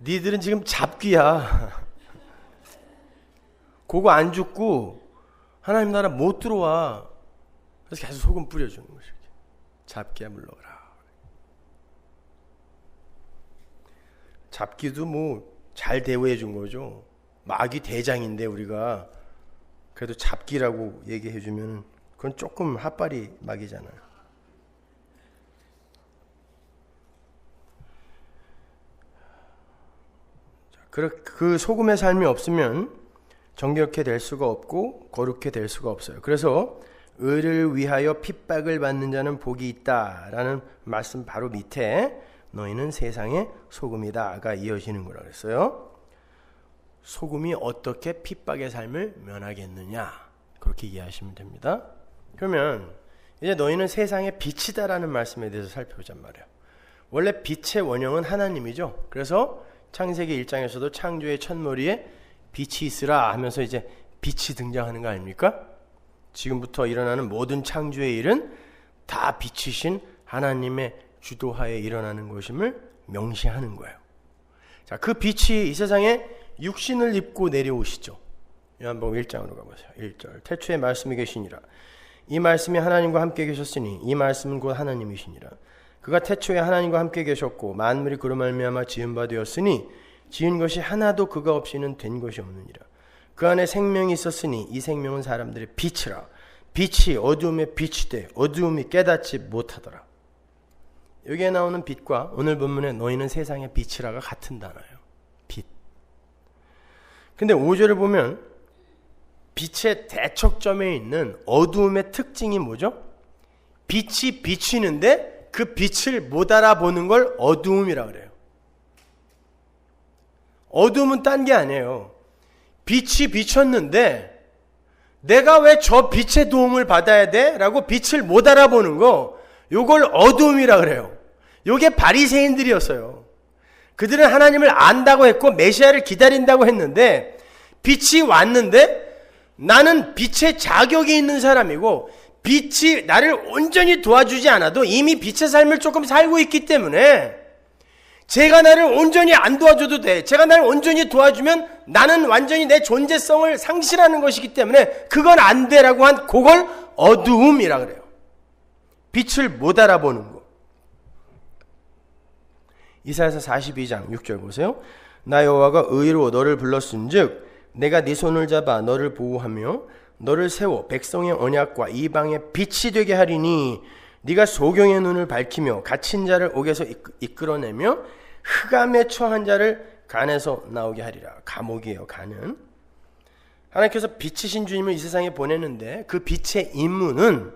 니들은 지금 잡기야. 그거 안 죽고 하나님 나라 못 들어와. 그래서 계속 소금 뿌려주는 것이죠. 잡기야 물러가라. 잡기도 뭐 잘 대우해 준 거죠. 마귀 대장인데 우리가 그래도 잡기라고 얘기해 주면 그건 조금 핫바리 마귀잖아요. 그 소금의 삶이 없으면 정결케 될 수가 없고 거룩해 될 수가 없어요. 그래서 의를 위하여 핍박을 받는 자는 복이 있다라는 말씀 바로 밑에 너희는 세상의 소금이다가 이어지는 거라 그랬어요. 소금이 어떻게 핍박의 삶을 면하겠느냐, 그렇게 이해하시면 됩니다. 그러면 이제 너희는 세상의 빛이다라는 말씀에 대해서 살펴보잔 말이에요. 원래 빛의 원형은 하나님이죠. 그래서 창세기 1장에서도 창조의 첫머리에 빛이 있으라 하면서 이제 빛이 등장하는 거 아닙니까? 지금부터 일어나는 모든 창조의 일은 다 빛이신 하나님의 주도하에 일어나는 것임을 명시하는 거예요. 자, 그 빛이 이 세상에 육신을 입고 내려오시죠. 요한복음 1장으로 가보세요. 1절. 태초에 말씀이 계시니라. 이 말씀이 하나님과 함께 계셨으니 이 말씀은 곧 하나님이시니라. 그가 태초에 하나님과 함께 계셨고 만물이 그로 말미암아 지은 바 되었으니 지은 것이 하나도 그가 없이는 된 것이 없느니라. 그 안에 생명이 있었으니 이 생명은 사람들의 빛이라. 빛이 어두움에 빛이 돼 어두움이 깨닫지 못하더라. 여기에 나오는 빛과 오늘 본문에 너희는 세상의 빛이라가 같은 단어예요. 빛. 근데 5절을 보면 빛의 대척점에 있는 어두움의 특징이 뭐죠? 빛이 비치는데 그 빛을 못 알아보는 걸 어두움이라 그래요. 어두움은 딴 게 아니에요. 빛이 비쳤는데 내가 왜 저 빛의 도움을 받아야 돼? 라고 빛을 못 알아보는 거, 요걸 어두움이라 그래요. 요게 바리새인들이었어요. 그들은 하나님을 안다고 했고 메시아를 기다린다고 했는데 빛이 왔는데 나는 빛의 자격이 있는 사람이고 빛이 나를 온전히 도와주지 않아도 이미 빛의 삶을 조금 살고 있기 때문에 제가 나를 온전히 안 도와줘도 돼. 제가 나를 온전히 도와주면 나는 완전히 내 존재성을 상실하는 것이기 때문에 그건 안 돼라고 한 그걸 어두움이라 그래요. 빛을 못 알아보는 거. 이사야서 42장 6절 보세요. 나 여호와가 의로 너를 불렀은즉 내가 네 손을 잡아 너를 보호하며 너를 세워 백성의 언약과 이방의 빛이 되게 하리니 네가 소경의 눈을 밝히며 갇힌 자를 옥에서 이끌어내며 흑암에 처한 자를 간에서 나오게 하리라. 감옥이에요. 간은. 하나님께서 빛이신 주님을 이 세상에 보내는데 그 빛의 임무는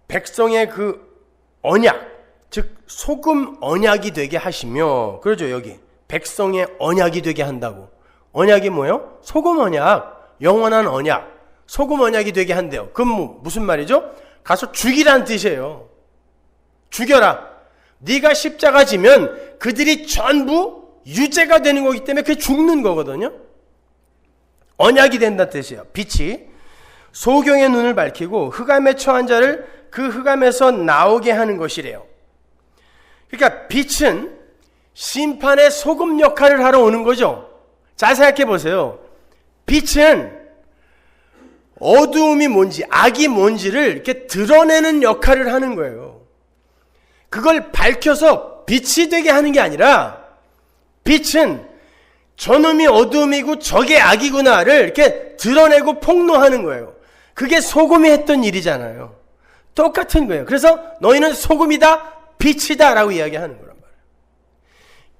백성의 그 언약, 즉 소금 언약이 되게 하시며, 그러죠. 여기 백성의 언약이 되게 한다고. 언약이 뭐예요? 소금 언약, 영원한 언약, 소금 언약이 되게 한대요. 그럼 무슨 말이죠? 가서 죽이라는 뜻이에요. 죽여라. 네가 십자가 지면 그들이 전부 유죄가 되는 거기 때문에 그게 죽는 거거든요. 언약이 된다는 뜻이에요. 빛이 소경의 눈을 밝히고 흑암에 처한 자를 그 흑암에서 나오게 하는 것이래요. 그러니까 빛은 심판의 소금 역할을 하러 오는 거죠. 잘 생각해 보세요. 빛은 어두움이 뭔지, 악이 뭔지를 이렇게 드러내는 역할을 하는 거예요. 그걸 밝혀서 빛이 되게 하는 게 아니라 빛은 저놈이 어두움이고 저게 악이구나를 이렇게 드러내고 폭로하는 거예요. 그게 소금이 했던 일이잖아요. 똑같은 거예요. 그래서 너희는 소금이다, 빛이다 라고 이야기하는 거란 말이에요.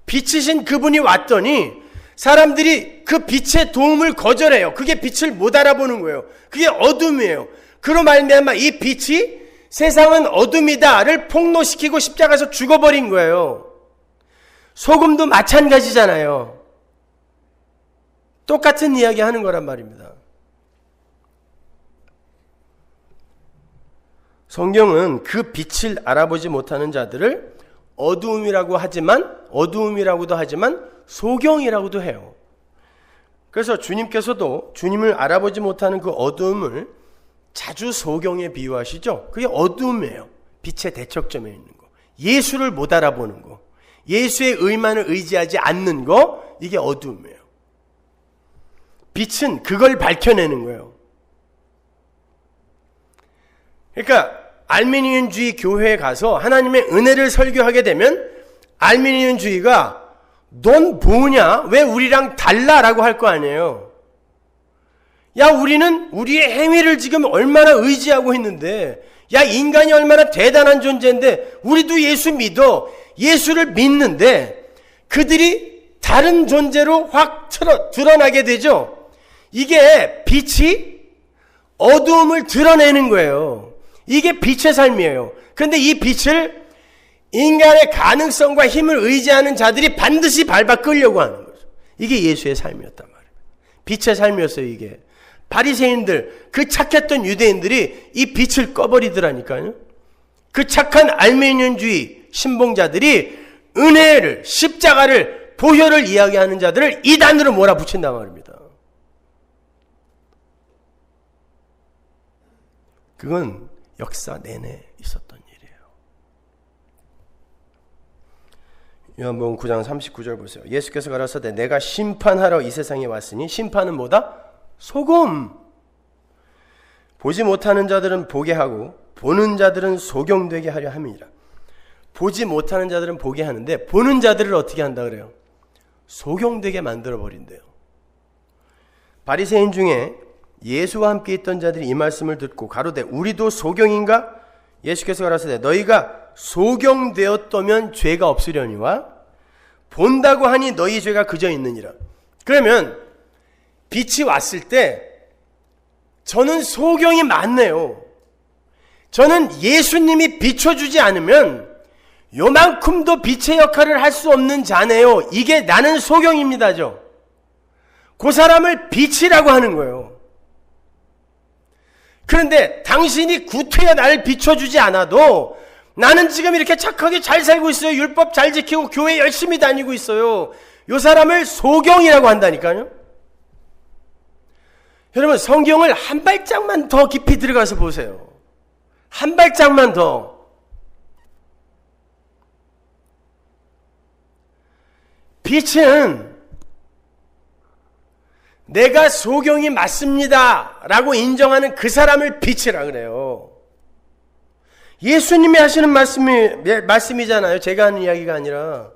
빛이신 그분이 왔더니 사람들이 그 빛의 도움을 거절해요. 그게 빛을 못 알아보는 거예요. 그게 어둠이에요. 그로 말미암아 이 빛이 세상은 어둠이다를 폭로시키고 십자가에서 죽어버린 거예요. 소금도 마찬가지잖아요. 똑같은 이야기 하는 거란 말입니다. 성경은 그 빛을 알아보지 못하는 자들을 어두움이라고도 하지만 소경이라고도 해요. 그래서 주님께서도 주님을 알아보지 못하는 그 어두움을 자주 소경에 비유하시죠. 그게 어두움이에요. 빛의 대척점에 있는 거. 예수를 못 알아보는 거. 예수의 의만을 의지하지 않는 거. 이게 어두움이에요. 빛은 그걸 밝혀내는 거예요. 그러니까 알미니언주의 교회에 가서 하나님의 은혜를 설교하게 되면 알미니언주의가 넌 뭐냐? 왜 우리랑 달라? 라고 할 거 아니에요. 야, 우리는 우리의 행위를 지금 얼마나 의지하고 있는데, 야, 인간이 얼마나 대단한 존재인데 우리도 예수 믿어. 예수를 믿는데 그들이 다른 존재로 확 드러나게 되죠. 이게 빛이 어두움을 드러내는 거예요. 이게 빛의 삶이에요. 그런데 이 빛을 인간의 가능성과 힘을 의지하는 자들이 반드시 밟아 끌려고 하는 거죠. 이게 예수의 삶이었단 말이에요. 빛의 삶이었어요. 이게 바리새인들, 그 착했던 유대인들이 이 빛을 꺼버리더라니까요. 그 착한 알메니언주의 신봉자들이 은혜를, 십자가를, 보혈을 이야기하는 자들을 이단으로 몰아붙인단 말입니다. 그건 역사 내내 있었던 일이에요. 요한복음 9장 39절 보세요. 예수께서 가라사대 내가 심판하러 이 세상에 왔으니 심판은 뭐다? 소금. 보지 못하는 자들은 보게 하고 보는 자들은 소경되게 하려 함이니라. 보지 못하는 자들은 보게 하는데 보는 자들을 어떻게 한다 그래요? 소경되게 만들어 버린대요. 바리새인 중에 예수와 함께 있던 자들이 이 말씀을 듣고 가로되 우리도 소경인가? 예수께서 가라사대 너희가 소경되었다면 죄가 없으려니와 본다고 하니 너희 죄가 그저 있느니라. 그러면 빛이 왔을 때 저는 소경이 많네요. 저는 예수님이 비춰주지 않으면 요만큼도 빛의 역할을 할 수 없는 자네요. 이게 나는 소경입니다죠. 그 사람을 빛이라고 하는 거예요. 그런데 당신이 구태여 나를 비춰주지 않아도 나는 지금 이렇게 착하게 잘 살고 있어요. 율법 잘 지키고 교회 열심히 다니고 있어요. 요 사람을 소경이라고 한다니까요. 여러분 성경을 한 발짝만 더 깊이 들어가서 보세요. 한 발짝만 더. 빛은 내가 소경이 맞습니다 라고 인정하는 그 사람을 빛이라 그래요. 예수님이 하시는 말씀이잖아요. 제가 하는 이야기가 아니라.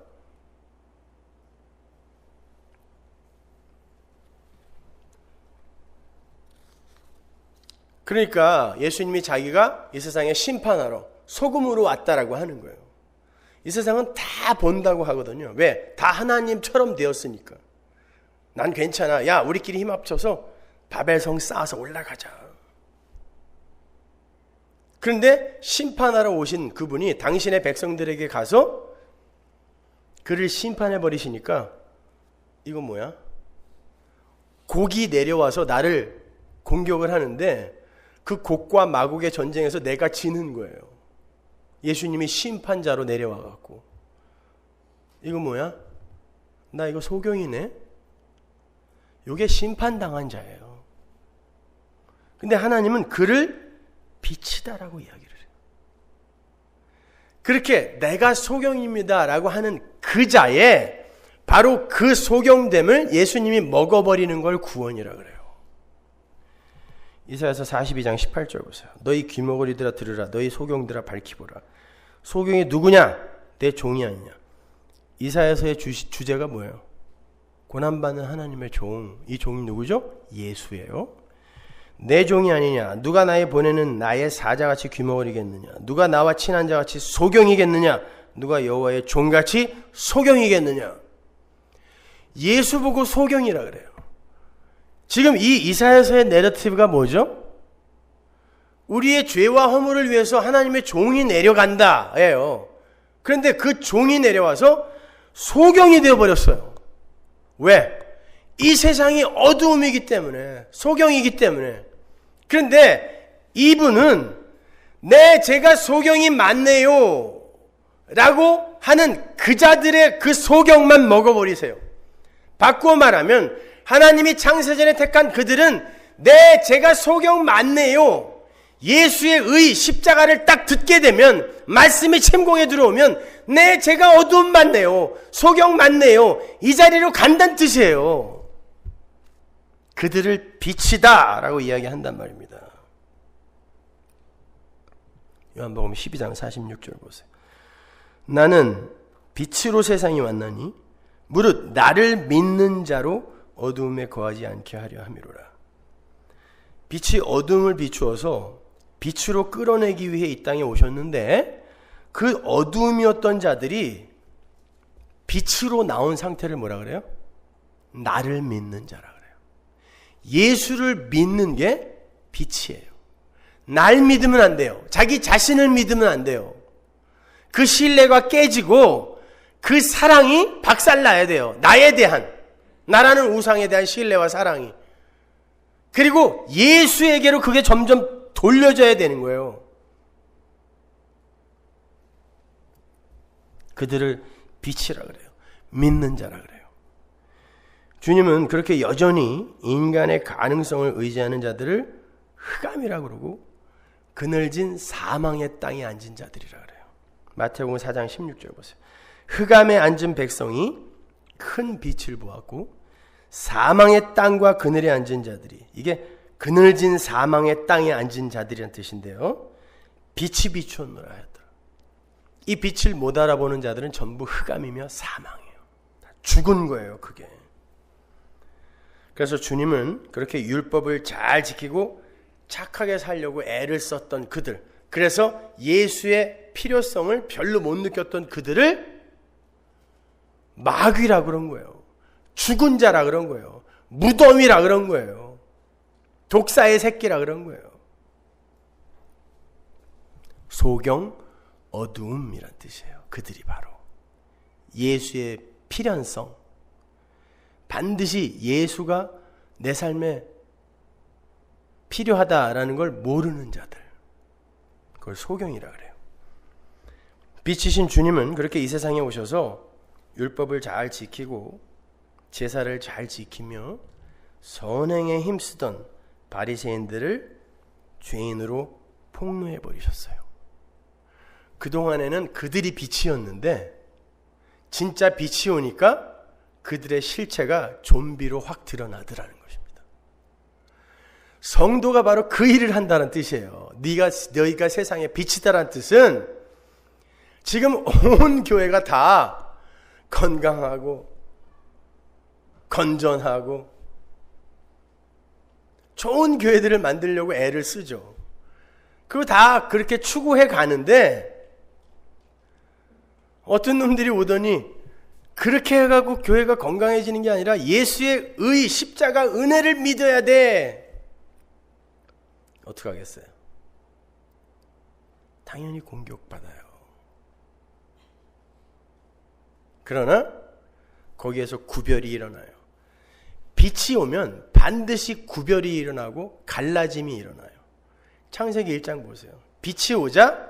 그러니까 예수님이 자기가 이 세상에 심판하러 소금으로 왔다라고 하는 거예요. 이 세상은 다 본다고 하거든요. 왜? 다 하나님처럼 되었으니까. 난 괜찮아. 야, 우리끼리 힘 합쳐서 바벨성 쌓아서 올라가자. 그런데 심판하러 오신 그분이 당신의 백성들에게 가서 그를 심판해 버리시니까 이건 뭐야? 곡이 내려와서 나를 공격을 하는데 그 곡과 마곡의 전쟁에서 내가 지는 거예요. 예수님이 심판자로 내려와 갖고 이거 뭐야? 나 이거 소경이네? 이게 심판당한 자예요. 근데 하나님은 그를 빛이다라고 이야기를 해요. 그렇게 내가 소경입니다 라고 하는 그 자의 바로 그 소경됨을 예수님이 먹어버리는 걸 구원이라 그래요. 이사야서 42장 18절 보세요. 너희 귀머거리들아 들으라. 너희 소경들아 밝히보라. 소경이 누구냐? 내 종이 아니냐. 이사야서의 주제가 뭐예요? 고난받는 하나님의 종. 이 종이 누구죠? 예수예요. 내 종이 아니냐. 누가 나의 보내는 나의 사자같이 귀머거리겠느냐. 누가 나와 친한 자같이 소경이겠느냐. 누가 여호와의 종같이 소경이겠느냐. 예수 보고 소경이라 그래요. 지금 이 이사야서의 내러티브가 뭐죠? 우리의 죄와 허물을 위해서 하나님의 종이 내려간다 예요. 그런데 그 종이 내려와서 소경이 되어버렸어요. 왜? 이 세상이 어두움이기 때문에, 소경이기 때문에. 그런데 이분은 내 제가 소경이 맞네요 라고 하는 그 자들의 그 소경만 먹어버리세요. 바꾸어 말하면 하나님이 창세전에 택한 그들은 내 제가 소경 맞네요. 예수의 의 십자가를 딱 듣게 되면 말씀이 침공에 들어오면 내 제가 어두움 맞네요. 소경 맞네요. 이 자리로 간다는 뜻이에요. 그들을 빛이다 라고 이야기한단 말입니다. 요한복음 12장 46절 보세요. 나는 빛으로 세상에 왔나니 무릇 나를 믿는 자로 어두움에 거하지 않게 하려 함이로라. 빛이 어둠을 비추어서 빛으로 끌어내기 위해 이 땅에 오셨는데 그 어두움이었던 자들이 빛으로 나온 상태를 뭐라 그래요? 나를 믿는 자라 그래요. 예수를 믿는 게 빛이에요. 날 믿으면 안 돼요. 자기 자신을 믿으면 안 돼요. 그 신뢰가 깨지고 그 사랑이 박살나야 돼요. 나에 대한, 나라는 우상에 대한 신뢰와 사랑이. 그리고 예수에게로 그게 점점 돌려져야 되는 거예요. 그들을 빛이라 그래요. 믿는 자라 그래요. 주님은 그렇게 여전히 인간의 가능성을 의지하는 자들을 흑암이라 그러고 그늘진 사망의 땅에 앉은 자들이라 그래요. 마태복음 4장 16절 보세요. 흑암에 앉은 백성이 큰 빛을 보았고 사망의 땅과 그늘에 앉은 자들이, 이게 그늘진 사망의 땅에 앉은 자들이란 뜻인데요. 빛이 비추었노라 하였더라. 이 빛을 못 알아보는 자들은 전부 흑암이며 사망이에요. 죽은 거예요, 그게. 그래서 주님은 그렇게 율법을 잘 지키고 착하게 살려고 애를 썼던 그들, 그래서 예수의 필요성을 별로 못 느꼈던 그들을 마귀라 그런 거예요. 죽은 자라 그런 거예요. 무덤이라 그런 거예요. 독사의 새끼라 그런 거예요. 소경 어두움이란 뜻이에요. 그들이 바로 예수의 필연성, 반드시 예수가 내 삶에 필요하다라는 걸 모르는 자들, 그걸 소경이라 그래요. 빛이신 주님은 그렇게 이 세상에 오셔서 율법을 잘 지키고 제사를 잘 지키며 선행에 힘쓰던 바리새인들을 죄인으로 폭로해 버리셨어요. 그동안에는 그들이 빛이었는데 진짜 빛이 오니까 그들의 실체가 좀비로 확 드러나더라는 것입니다. 성도가 바로 그 일을 한다는 뜻이에요. 너희가 세상의 빛이다라는 뜻은 지금 온 교회가 다 건강하고 건전하고 좋은 교회들을 만들려고 애를 쓰죠. 그거 다 그렇게 추구해 가는데 어떤 놈들이 오더니 그렇게 해가고 교회가 건강해지는 게 아니라 예수의 의, 십자가, 은혜를 믿어야 돼. 어떻게 하겠어요? 당연히 공격받아요. 그러나 거기에서 구별이 일어나요. 빛이 오면 반드시 구별이 일어나고 갈라짐이 일어나요. 창세기 1장 보세요. 빛이 오자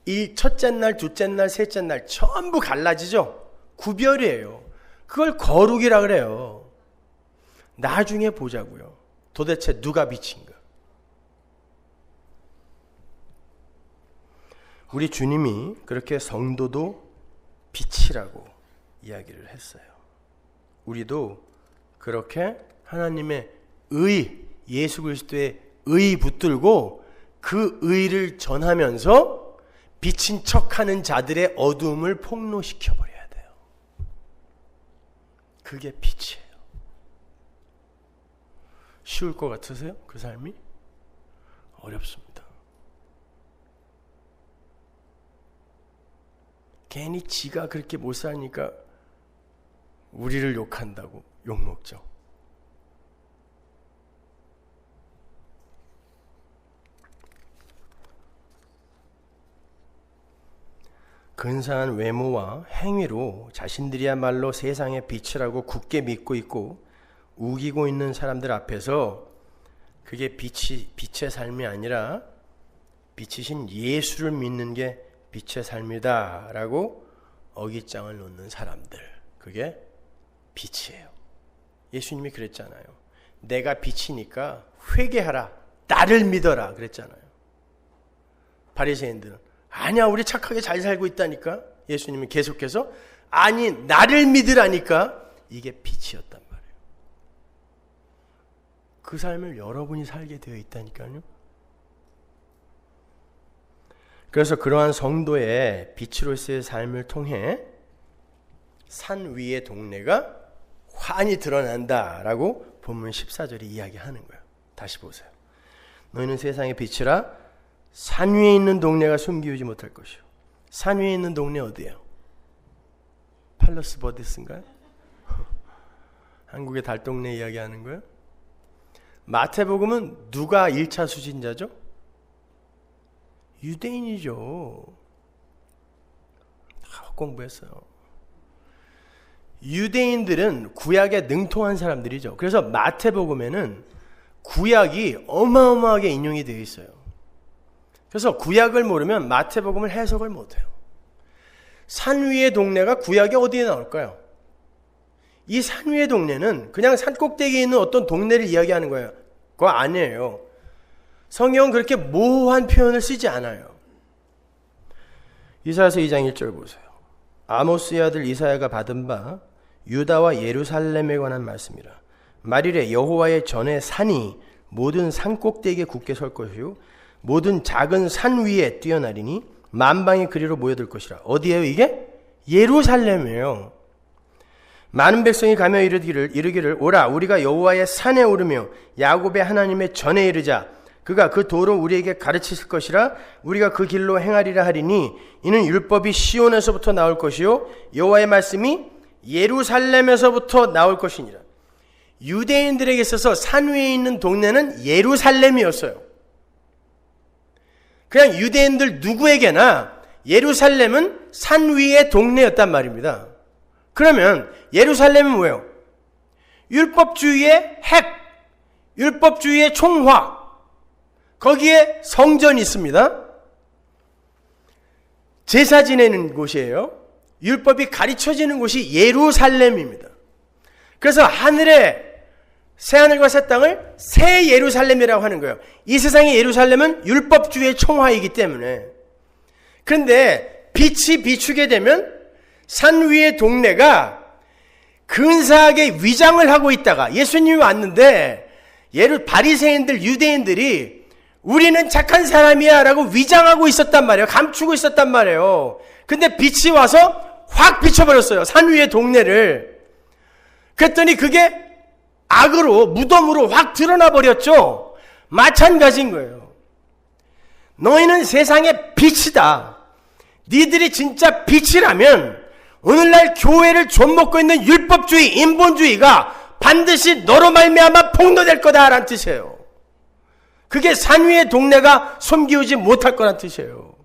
이 첫째 날, 둘째 날, 셋째 날 전부 갈라지죠. 구별이에요. 그걸 거룩이라 그래요. 나중에 보자고요. 도대체 누가 빛인가? 우리 주님이 그렇게 성도도 빛이라고 이야기를 했어요. 우리도 그렇게 하나님의 의, 예수 그리스도의 의 붙들고 그 의를 전하면서 빛인 척하는 자들의 어두움을 폭로시켜버려야 돼요. 그게 빛이에요. 쉬울 것 같으세요? 그 삶이? 어렵습니다. 괜히 지가 그렇게 못 사니까 우리를 욕한다고 욕먹죠. 근사한 외모와 행위로 자신들이야말로 세상의 빛이라고 굳게 믿고 있고 우기고 있는 사람들 앞에서 그게 빛의 삶이 아니라 빛이신 예수를 믿는 게 빛의 삶이다 라고 어깃장을 놓는 사람들, 그게 빛이에요. 예수님이 그랬잖아요. 내가 빛이니까 회개하라, 나를 믿어라 그랬잖아요. 바리새인들은 아니야, 우리 착하게 잘 살고 있다니까. 예수님은 계속해서 아니, 나를 믿으라니까. 이게 빛이었단 말이에요. 그 삶을 여러분이 살게 되어 있다니까요. 그래서 그러한 성도의 빛으로서의 삶을 통해 산 위의 동네가 환히 드러난다라고 본문 14절이 이야기하는 거예요. 다시 보세요. 너희는 세상의 빛이라 산 위에 있는 동네가 숨기우지 못할 것이요. 산 위에 있는 동네 어디예요? 팔러스 버디스인가요? 한국의 달동네 이야기하는 거예요? 마태복음은 누가 1차 수신자죠? 유대인이죠. 공부했어요. 유대인들은 구약에 능통한 사람들이죠. 그래서 마태복음에는 구약이 어마어마하게 인용이 되어 있어요. 그래서 구약을 모르면 마태복음을 해석을 못해요. 산 위의 동네가 구약에 어디에 나올까요? 이 산 위의 동네는 그냥 산 꼭대기에 있는 어떤 동네를 이야기하는 거예요. 그거 아니에요. 성경은 그렇게 모호한 표현을 쓰지 않아요. 이사야서 2장 1절 보세요. 아모스의 아들 이사야가 받은 바 유다와 예루살렘에 관한 말씀이라. 말이래 여호와의 전에 산이 모든 산 꼭대기에 굳게 설 것이요 모든 작은 산 위에 뛰어나리니 만방의 그리로 모여들 것이라. 어디예요 이게? 예루살렘이에요. 많은 백성이 가며 이르기를 오라 우리가 여호와의 산에 오르며 야곱의 하나님의 전에 이르자. 그가 그 도로 우리에게 가르치실 것이라. 우리가 그 길로 행하리라 하리니 이는 율법이 시온에서부터 나올 것이요 여호와의 말씀이 예루살렘에서부터 나올 것이니라. 유대인들에게 있어서 산 위에 있는 동네는 예루살렘이었어요. 그냥 유대인들 누구에게나 예루살렘은 산 위의 동네였단 말입니다. 그러면 예루살렘은 뭐예요? 율법주의의 핵, 율법주의의 총화. 거기에 성전이 있습니다. 제사 지내는 곳이에요. 율법이 가르쳐지는 곳이 예루살렘입니다. 그래서 하늘에 새하늘과 새 땅을 새 예루살렘이라고 하는 거예요. 이 세상의 예루살렘은 율법주의의 총화이기 때문에. 그런데 빛이 비추게 되면 산 위의 동네가 근사하게 위장을 하고 있다가 예수님이 왔는데 바리새인들 유대인들이 우리는 착한 사람이야 라고 위장하고 있었단 말이에요. 감추고 있었단 말이에요. 근데 빛이 와서 확 비춰버렸어요. 산 위의 동네를. 그랬더니 그게 악으로 무덤으로 확 드러나 버렸죠. 마찬가지인 거예요. 너희는 세상의 빛이다. 니들이 진짜 빛이라면 오늘날 교회를 좀먹고 있는 율법주의, 인본주의가 반드시 너로 말미암아 폭로될 거다라는 뜻이에요. 그게 산 위의 동네가 손기우지 못할 거란 뜻이에요.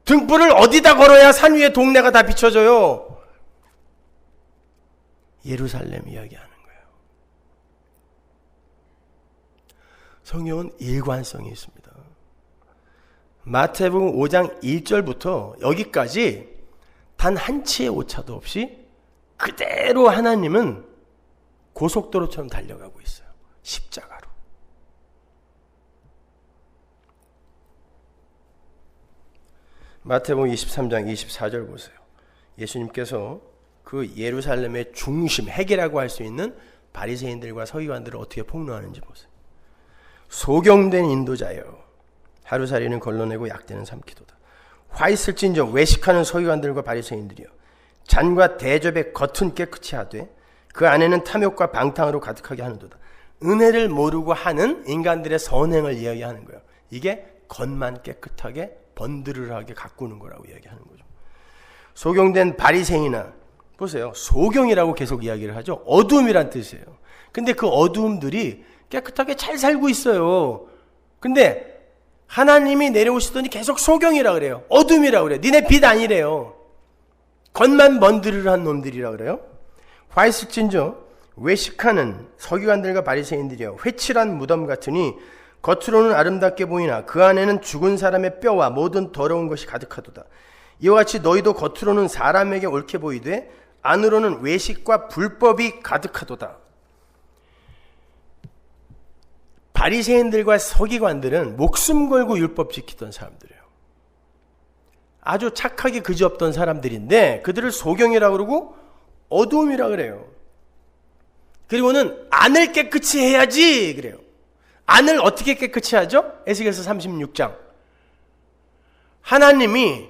등불을 어디다 걸어야 산 위의 동네가 다 비춰져요? 예루살렘 이야기하는 거예요. 성경은 일관성이 있습니다. 마태복음 5장 1절부터 여기까지 단 한 치의 오차도 없이 그대로 하나님은 고속도로처럼 달려가고 있어요. 십자가로. 마태복음 23장 24절 보세요. 예수님께서 그 예루살렘의 중심, 핵이라고 할 수 있는 바리새인들과 서기관들을 어떻게 폭로하는지 보세요. 소경된 인도자여 하루살이는 걸러내고 약대는 삼키도다. 화 있을진정 외식하는 서기관들과 바리새인들이여 잔과 대접의 겉은 깨끗이 하되 그 안에는 탐욕과 방탕으로 가득하게 하는도다. 은혜를 모르고 하는 인간들의 선행을 이야기하는 거예요. 이게 겉만 깨끗하게 번드르르하게 가꾸는 거라고 이야기하는 거죠. 소경된 바리새인이나 보세요. 소경이라고 계속 이야기를 하죠. 어두움이란 뜻이에요. 근데 그 어두움들이 깨끗하게 잘 살고 있어요. 근데 하나님이 내려오시더니 계속 소경이라 그래요. 어둠이라 그래요. 니네 빛 아니래요. 겉만 번드르르한 놈들이라 그래요. 화 있을진저 외식하는 서기관들과 바리새인들이여 회칠한 무덤 같으니 겉으로는 아름답게 보이나 그 안에는 죽은 사람의 뼈와 모든 더러운 것이 가득하도다. 이와 같이 너희도 겉으로는 사람에게 옳게 보이되 안으로는 외식과 불법이 가득하도다. 바리새인들과 서기관들은 목숨 걸고 율법 지키던 사람들이에요. 아주 착하게 그지없던 사람들인데 그들을 소경이라고 그러고 어두움이라고 그래요. 그리고는 안을 깨끗이 해야지 그래요. 안을 어떻게 깨끗이 하죠? 에스겔서 36장. 하나님이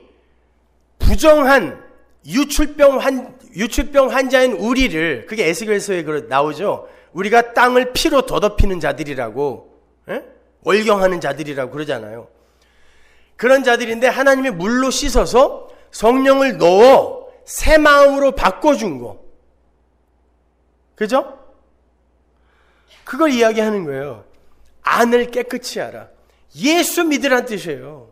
부정한 유출병 환자인 우리를, 그게 에스겔서에 나오죠. 우리가 땅을 피로 더럽히는 자들이라고, 월경하는 자들이라고 그러잖아요. 그런 자들인데 하나님이 물로 씻어서 성령을 넣어 새 마음으로 바꿔준 거. 그죠? 그걸 이야기하는 거예요. 안을 깨끗이 하라. 예수 믿으란 뜻이에요.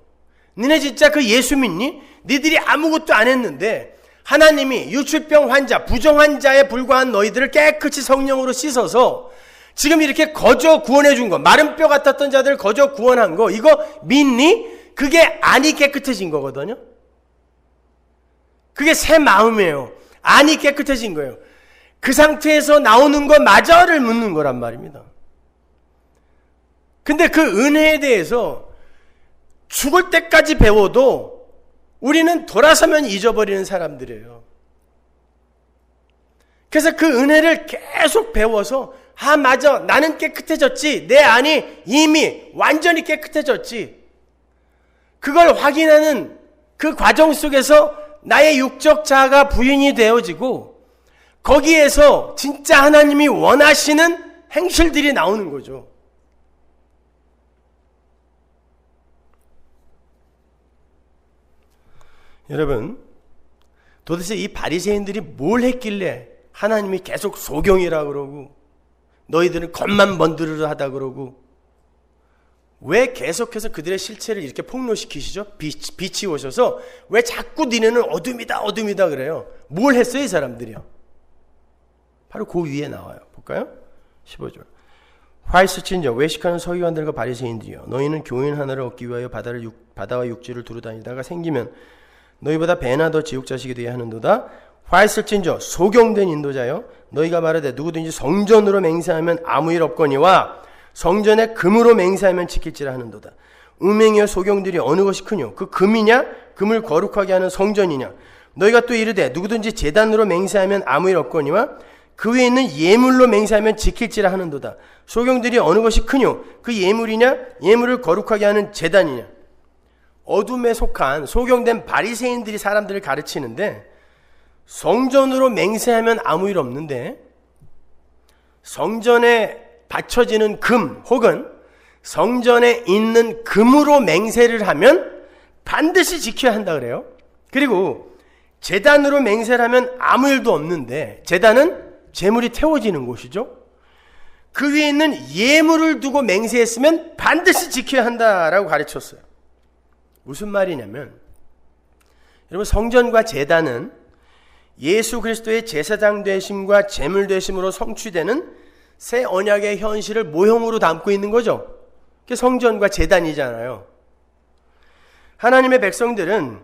너네 진짜 그 예수 믿니? 니들이 아무것도 안 했는데 하나님이 유출병 환자, 부정 환자에 불과한 너희들을 깨끗이 성령으로 씻어서 지금 이렇게 거저 구원해 준 거, 마른 뼈 같았던 자들을 거저 구원한 거, 이거 믿니? 그게 안이 깨끗해진 거거든요. 그게 새 마음이에요. 안이 깨끗해진 거예요. 그 상태에서 나오는 거 마저를 묻는 거란 말입니다. 근데 그 은혜에 대해서 죽을 때까지 배워도 우리는 돌아서면 잊어버리는 사람들이에요. 그래서 그 은혜를 계속 배워서 맞아, 나는 깨끗해졌지, 내 안이 이미 완전히 깨끗해졌지, 그걸 확인하는 그 과정 속에서 나의 육적 자아가 부인이 되어지고 거기에서 진짜 하나님이 원하시는 행실들이 나오는 거죠. 여러분, 도대체 이 바리새인들이 뭘 했길래 하나님이 계속 소경이라 그러고 너희들은 겉만 번드르르 하다 그러고 왜 계속해서 그들의 실체를 이렇게 폭로시키시죠? 빛이 오셔서 왜 자꾸 니네는 어둠이다 어둠이다 그래요? 뭘 했어요 이 사람들이요? 바로 그 위에 나와요. 볼까요? 15절. 화이스친 자 외식하는 서기관들과 바리새인들이여, 너희는 교인 하나를 얻기 위하여 바다와 육지를 두루 다니다가 생기면 너희보다 배나 더 지옥자식이 되어야 하는도다. 화이스친 자 소경된 인도자여, 너희가 말하되 누구든지 성전으로 맹세하면 아무 일 없거니와 성전에 금으로 맹세하면 지킬지라 하는도다. 음행이여 소경들이 어느 것이 크뇨? 그 금이냐? 금을 거룩하게 하는 성전이냐? 너희가 또 이르되 누구든지 제단으로 맹세하면 아무 일 없거니와 그 위에 있는 예물로 맹세하면 지킬지라 하는도다. 소경들이 어느 것이 크뇨? 그 예물이냐? 예물을 거룩하게 하는 제단이냐? 어둠에 속한 소경된 바리새인들이 사람들을 가르치는데, 성전으로 맹세하면 아무 일 없는데 성전에 바쳐지는 금 혹은 성전에 있는 금으로 맹세를 하면 반드시 지켜야 한다 그래요. 그리고 제단으로 맹세를 하면 아무 일도 없는데, 제단은 제물이 태워지는 곳이죠. 그 위에 있는 예물을 두고 맹세했으면 반드시 지켜야 한다라고 가르쳤어요. 무슨 말이냐면, 여러분, 성전과 제단은 예수 그리스도의 제사장 되심과 제물 되심으로 성취되는 새 언약의 현실을 모형으로 담고 있는 거죠. 그게 성전과 제단이잖아요. 하나님의 백성들은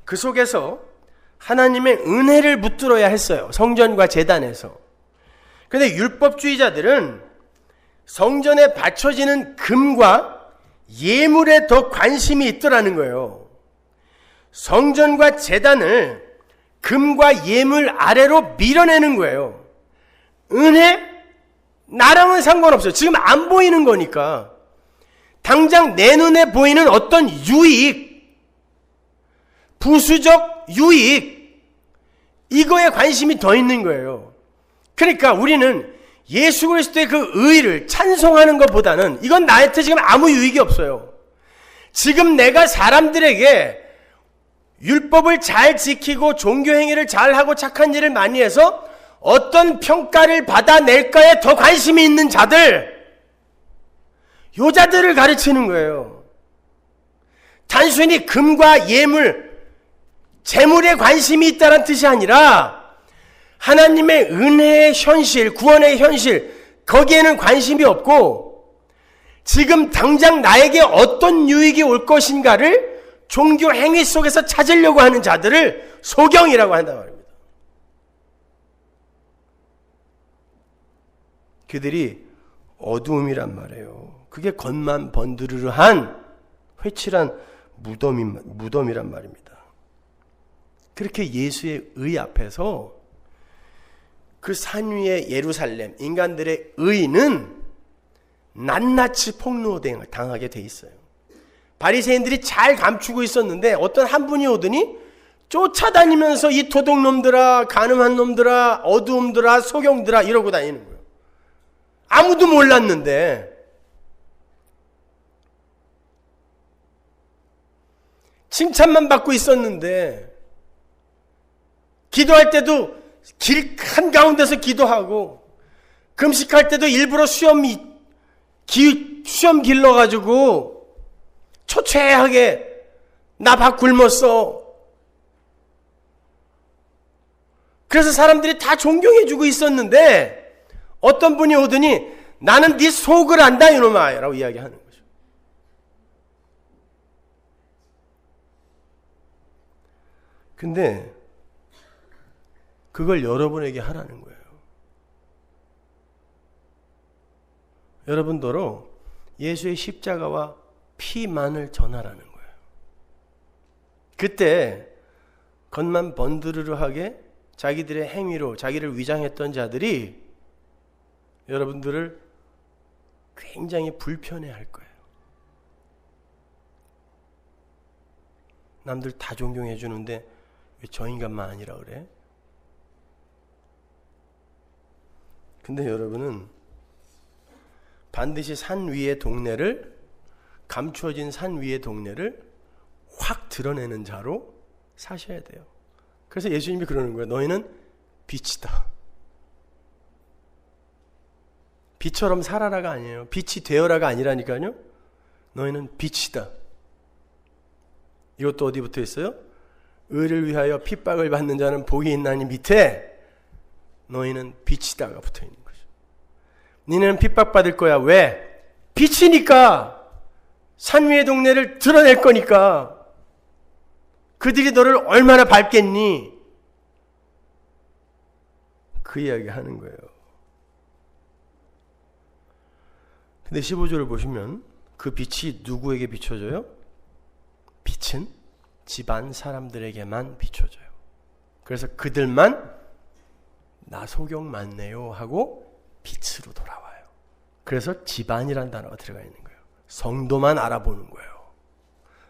그 속에서 하나님의 은혜를 붙들어야 했어요. 성전과 제단에서. 그런데 율법주의자들은 성전에 바쳐지는 금과 예물에 더 관심이 있더라는 거예요. 성전과 제단을 금과 예물 아래로 밀어내는 거예요. 은혜? 나랑은 상관없어요. 지금 안 보이는 거니까. 당장 내 눈에 보이는 어떤 유익, 부수적 유익, 이거에 관심이 더 있는 거예요. 그러니까 우리는 예수 그리스도의 그 의를 찬송하는 것보다는 이건 나한테 지금 아무 유익이 없어요. 지금 내가 사람들에게 율법을 잘 지키고 종교행위를 잘하고 착한 일을 많이 해서 어떤 평가를 받아낼까에 더 관심이 있는 자들, 요자들을 가르치는 거예요. 단순히 금과 예물, 재물에 관심이 있다는 뜻이 아니라 하나님의 은혜의 현실, 구원의 현실, 거기에는 관심이 없고 지금 당장 나에게 어떤 유익이 올 것인가를 종교 행위 속에서 찾으려고 하는 자들을 소경이라고 한단 말입니다. 그들이 어두움이란 말이에요. 그게 겉만 번드르르한 회칠한 무덤이란 말입니다. 그렇게 예수의 의 앞에서 그 산 위의 예루살렘, 인간들의 의는 낱낱이 폭로당하게 돼 있어요. 바리새인들이 잘 감추고 있었는데 어떤 한 분이 오더니 쫓아다니면서 이 도둑놈들아, 간음한 놈들아, 어두움들아, 소경들아 이러고 다니는 거예요. 아무도 몰랐는데. 칭찬만 받고 있었는데, 기도할 때도 길 한가운데서 기도하고, 금식할 때도 일부러 수염 길러가지고 초췌하게 나 밥 굶었어. 그래서 사람들이 다 존경해주고 있었는데 어떤 분이 오더니 나는 네 속을 안다 이놈아 라고 이야기하는 거죠. 근데 그걸 여러분에게 하라는 거예요. 여러분도로 예수의 십자가와 피만을 전하라는 거예요. 그때 겉만 번드르르하게 자기들의 행위로 자기를 위장했던 자들이 여러분들을 굉장히 불편해할 거예요. 남들 다 존경해 주는데 왜 저 인간만 아니라 그래? 근데 여러분은 반드시 산 위의 동네를, 감추어진 산 위의 동네를 확 드러내는 자로 사셔야 돼요. 그래서 예수님이 그러는 거예요. 너희는 빛이다. 빛처럼 살아라가 아니에요. 빛이 되어라가 아니라니까요. 너희는 빛이다. 이것도 어디 붙어 있어요? 의를 위하여 핍박을 받는 자는 복이 있나니 밑에 너희는 빛이다가 붙어 있는 거죠. 너희는 핍박받을 거야. 왜? 빛이니까. 산 위의 동네를 드러낼 거니까. 그들이 너를 얼마나 밟겠니? 그 이야기 하는 거예요. 근데 15절을 보시면 그 빛이 누구에게 비춰져요? 빛은 집안 사람들에게만 비춰져요. 그래서 그들만 나 소경 많네요 하고 빛으로 돌아와요. 그래서 집안이란 단어가 들어가 있는 거예요. 성도만 알아보는 거예요.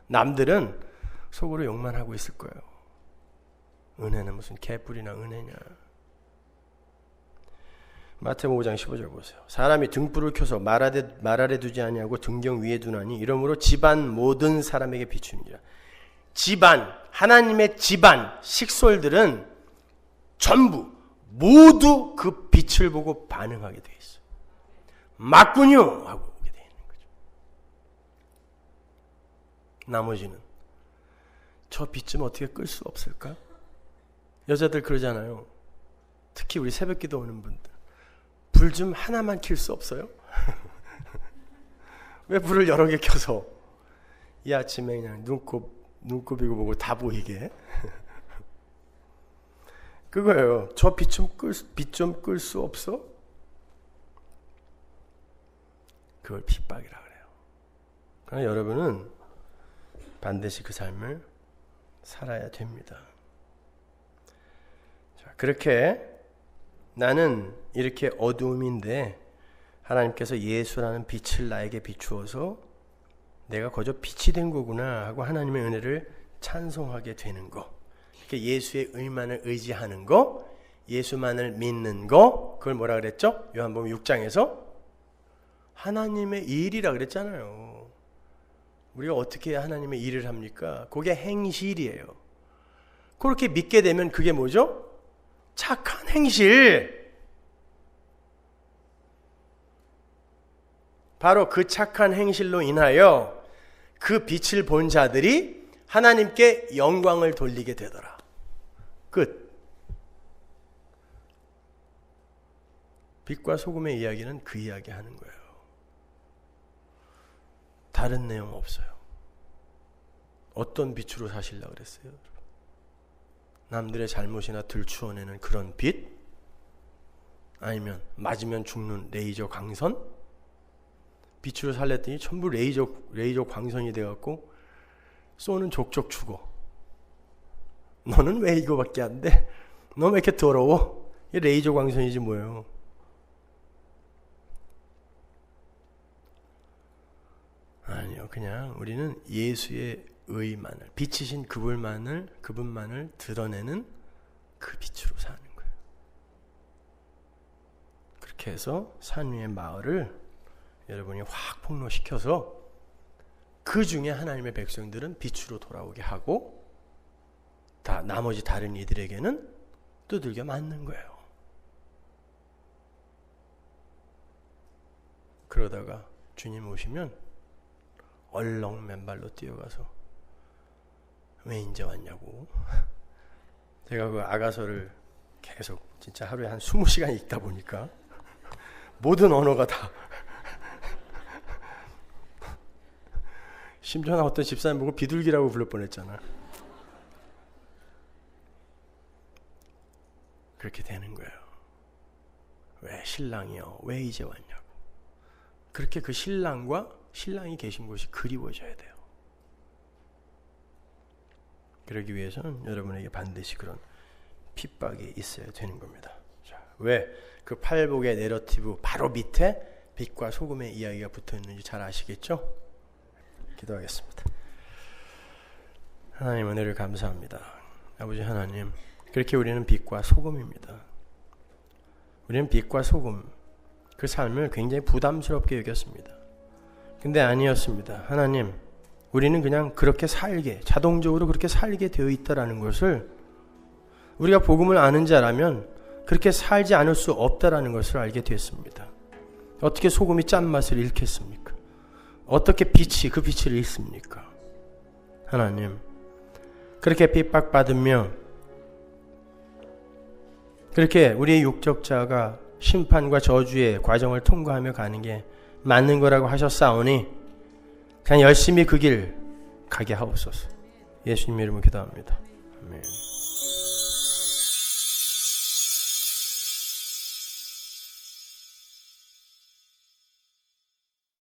남들은 속으로 욕만 하고 있을 거예요. 은혜는 무슨 개뿔이나 은혜냐. 마태복음 5장 15절 보세요. 사람이 등불을 켜서 말 아래 두지 아니하고 등경 위에 두나니 이러므로 집안 모든 사람에게 비추니라. 집안, 하나님의 집안, 식솔들은 전부 모두 그 빛을 보고 반응하게 되어 있어요. 맞군요 하고 오게 되어 있는 거죠. 나머지는 저 빛 좀 어떻게 끌 수 없을까? 여자들 그러잖아요. 특히 우리 새벽기도 오는 분들. 불 좀 하나만 켤 수 없어요? 왜 불을 여러 개 켜서 이 아침에 그냥 눈곱이고 보고 다 보이게? 그거예요. 저 빛 좀 끌 수 없어? 그걸 핍박이라 그래요. 그러나 여러분은 반드시 그 삶을 살아야 됩니다. 자, 그렇게 나는 이렇게 어두움인데 하나님께서 예수라는 빛을 나에게 비추어서 내가 거저 빛이 된 거구나 하고 하나님의 은혜를 찬송하게 되는 거. 이렇게 예수의 의만을 의지하는 거, 예수만을 믿는 거, 그걸 뭐라 그랬죠? 요한복음 6장에서 하나님의 일이라 그랬잖아요. 우리가 어떻게 하나님의 일을 합니까? 그게 행실이에요. 그렇게 믿게 되면 그게 뭐죠? 착한 행실. 바로 그 착한 행실로 인하여 그 빛을 본 자들이 하나님께 영광을 돌리게 되더라. 끝. 빛과 소금의 이야기는 그 이야기 하는 거예요. 다른 내용 없어요. 어떤 빛으로 사시려고 그랬어요? 남들의 잘못이나 들추어내는 그런 빛? 아니면 맞으면 죽는 레이저 광선? 빛으로 살렸더니 전부 레이저 광선이 돼갖고 쏘는 족족 죽어. 너는 왜 이거밖에 안 돼? 너 왜 이렇게 더러워? 이 레이저 광선이지 뭐예요. 아니요. 그냥 우리는 예수의 의만을, 빛이신 그분만을 드러내는 그 빛으로 사는 거예요. 그렇게 해서 산 위의 마을을 여러분이 확 폭로시켜서 그 중에 하나님의 백성들은 빛으로 돌아오게 하고 나머지 다른 이들에게는 두들겨 맞는 거예요. 그러다가 주님 오시면 얼렁 맨발로 뛰어가서 왜 이제 왔냐고. 제가 그 아가서를 계속 진짜 하루에 한 20시간 읽다 보니까 모든 언어가 다 심지어 어떤 집사님 보고 비둘기라고 부를 뻔했잖아. 그렇게 되는 거예요. 왜 신랑이요? 왜 이제 왔냐고. 그렇게 그 신랑과 신랑이 계신 곳이 그리워져야 돼요. 그러기 위해서는 여러분에게 반드시 그런 핍박이 있어야 되는 겁니다. 자, 왜 그 팔복의 내러티브 바로 밑에 빛과 소금의 이야기가 붙어 있는지 잘 아시겠죠? 기도하겠습니다. 하나님 은혜를 감사합니다. 아버지 하나님, 그렇게 우리는 빛과 소금입니다. 우리는 빛과 소금, 그 삶을 굉장히 부담스럽게 여겼습니다. 근데 아니었습니다. 하나님, 우리는 그냥 그렇게 살게, 자동적으로 그렇게 살게 되어 있다라는 것을, 우리가 복음을 아는 자라면 그렇게 살지 않을 수 없다라는 것을 알게 됐습니다. 어떻게 소금이 짠맛을 잃겠습니까? 어떻게 빛이 그 빛을 잃습니까? 하나님, 그렇게 핍박받으며 그렇게 우리의 육적자가 심판과 저주의 과정을 통과하며 가는 게 맞는 거라고 하셨사오니 그냥 열심히 그 길 가게 하옵소서. 예수님 이름으로 기도합니다. 아멘.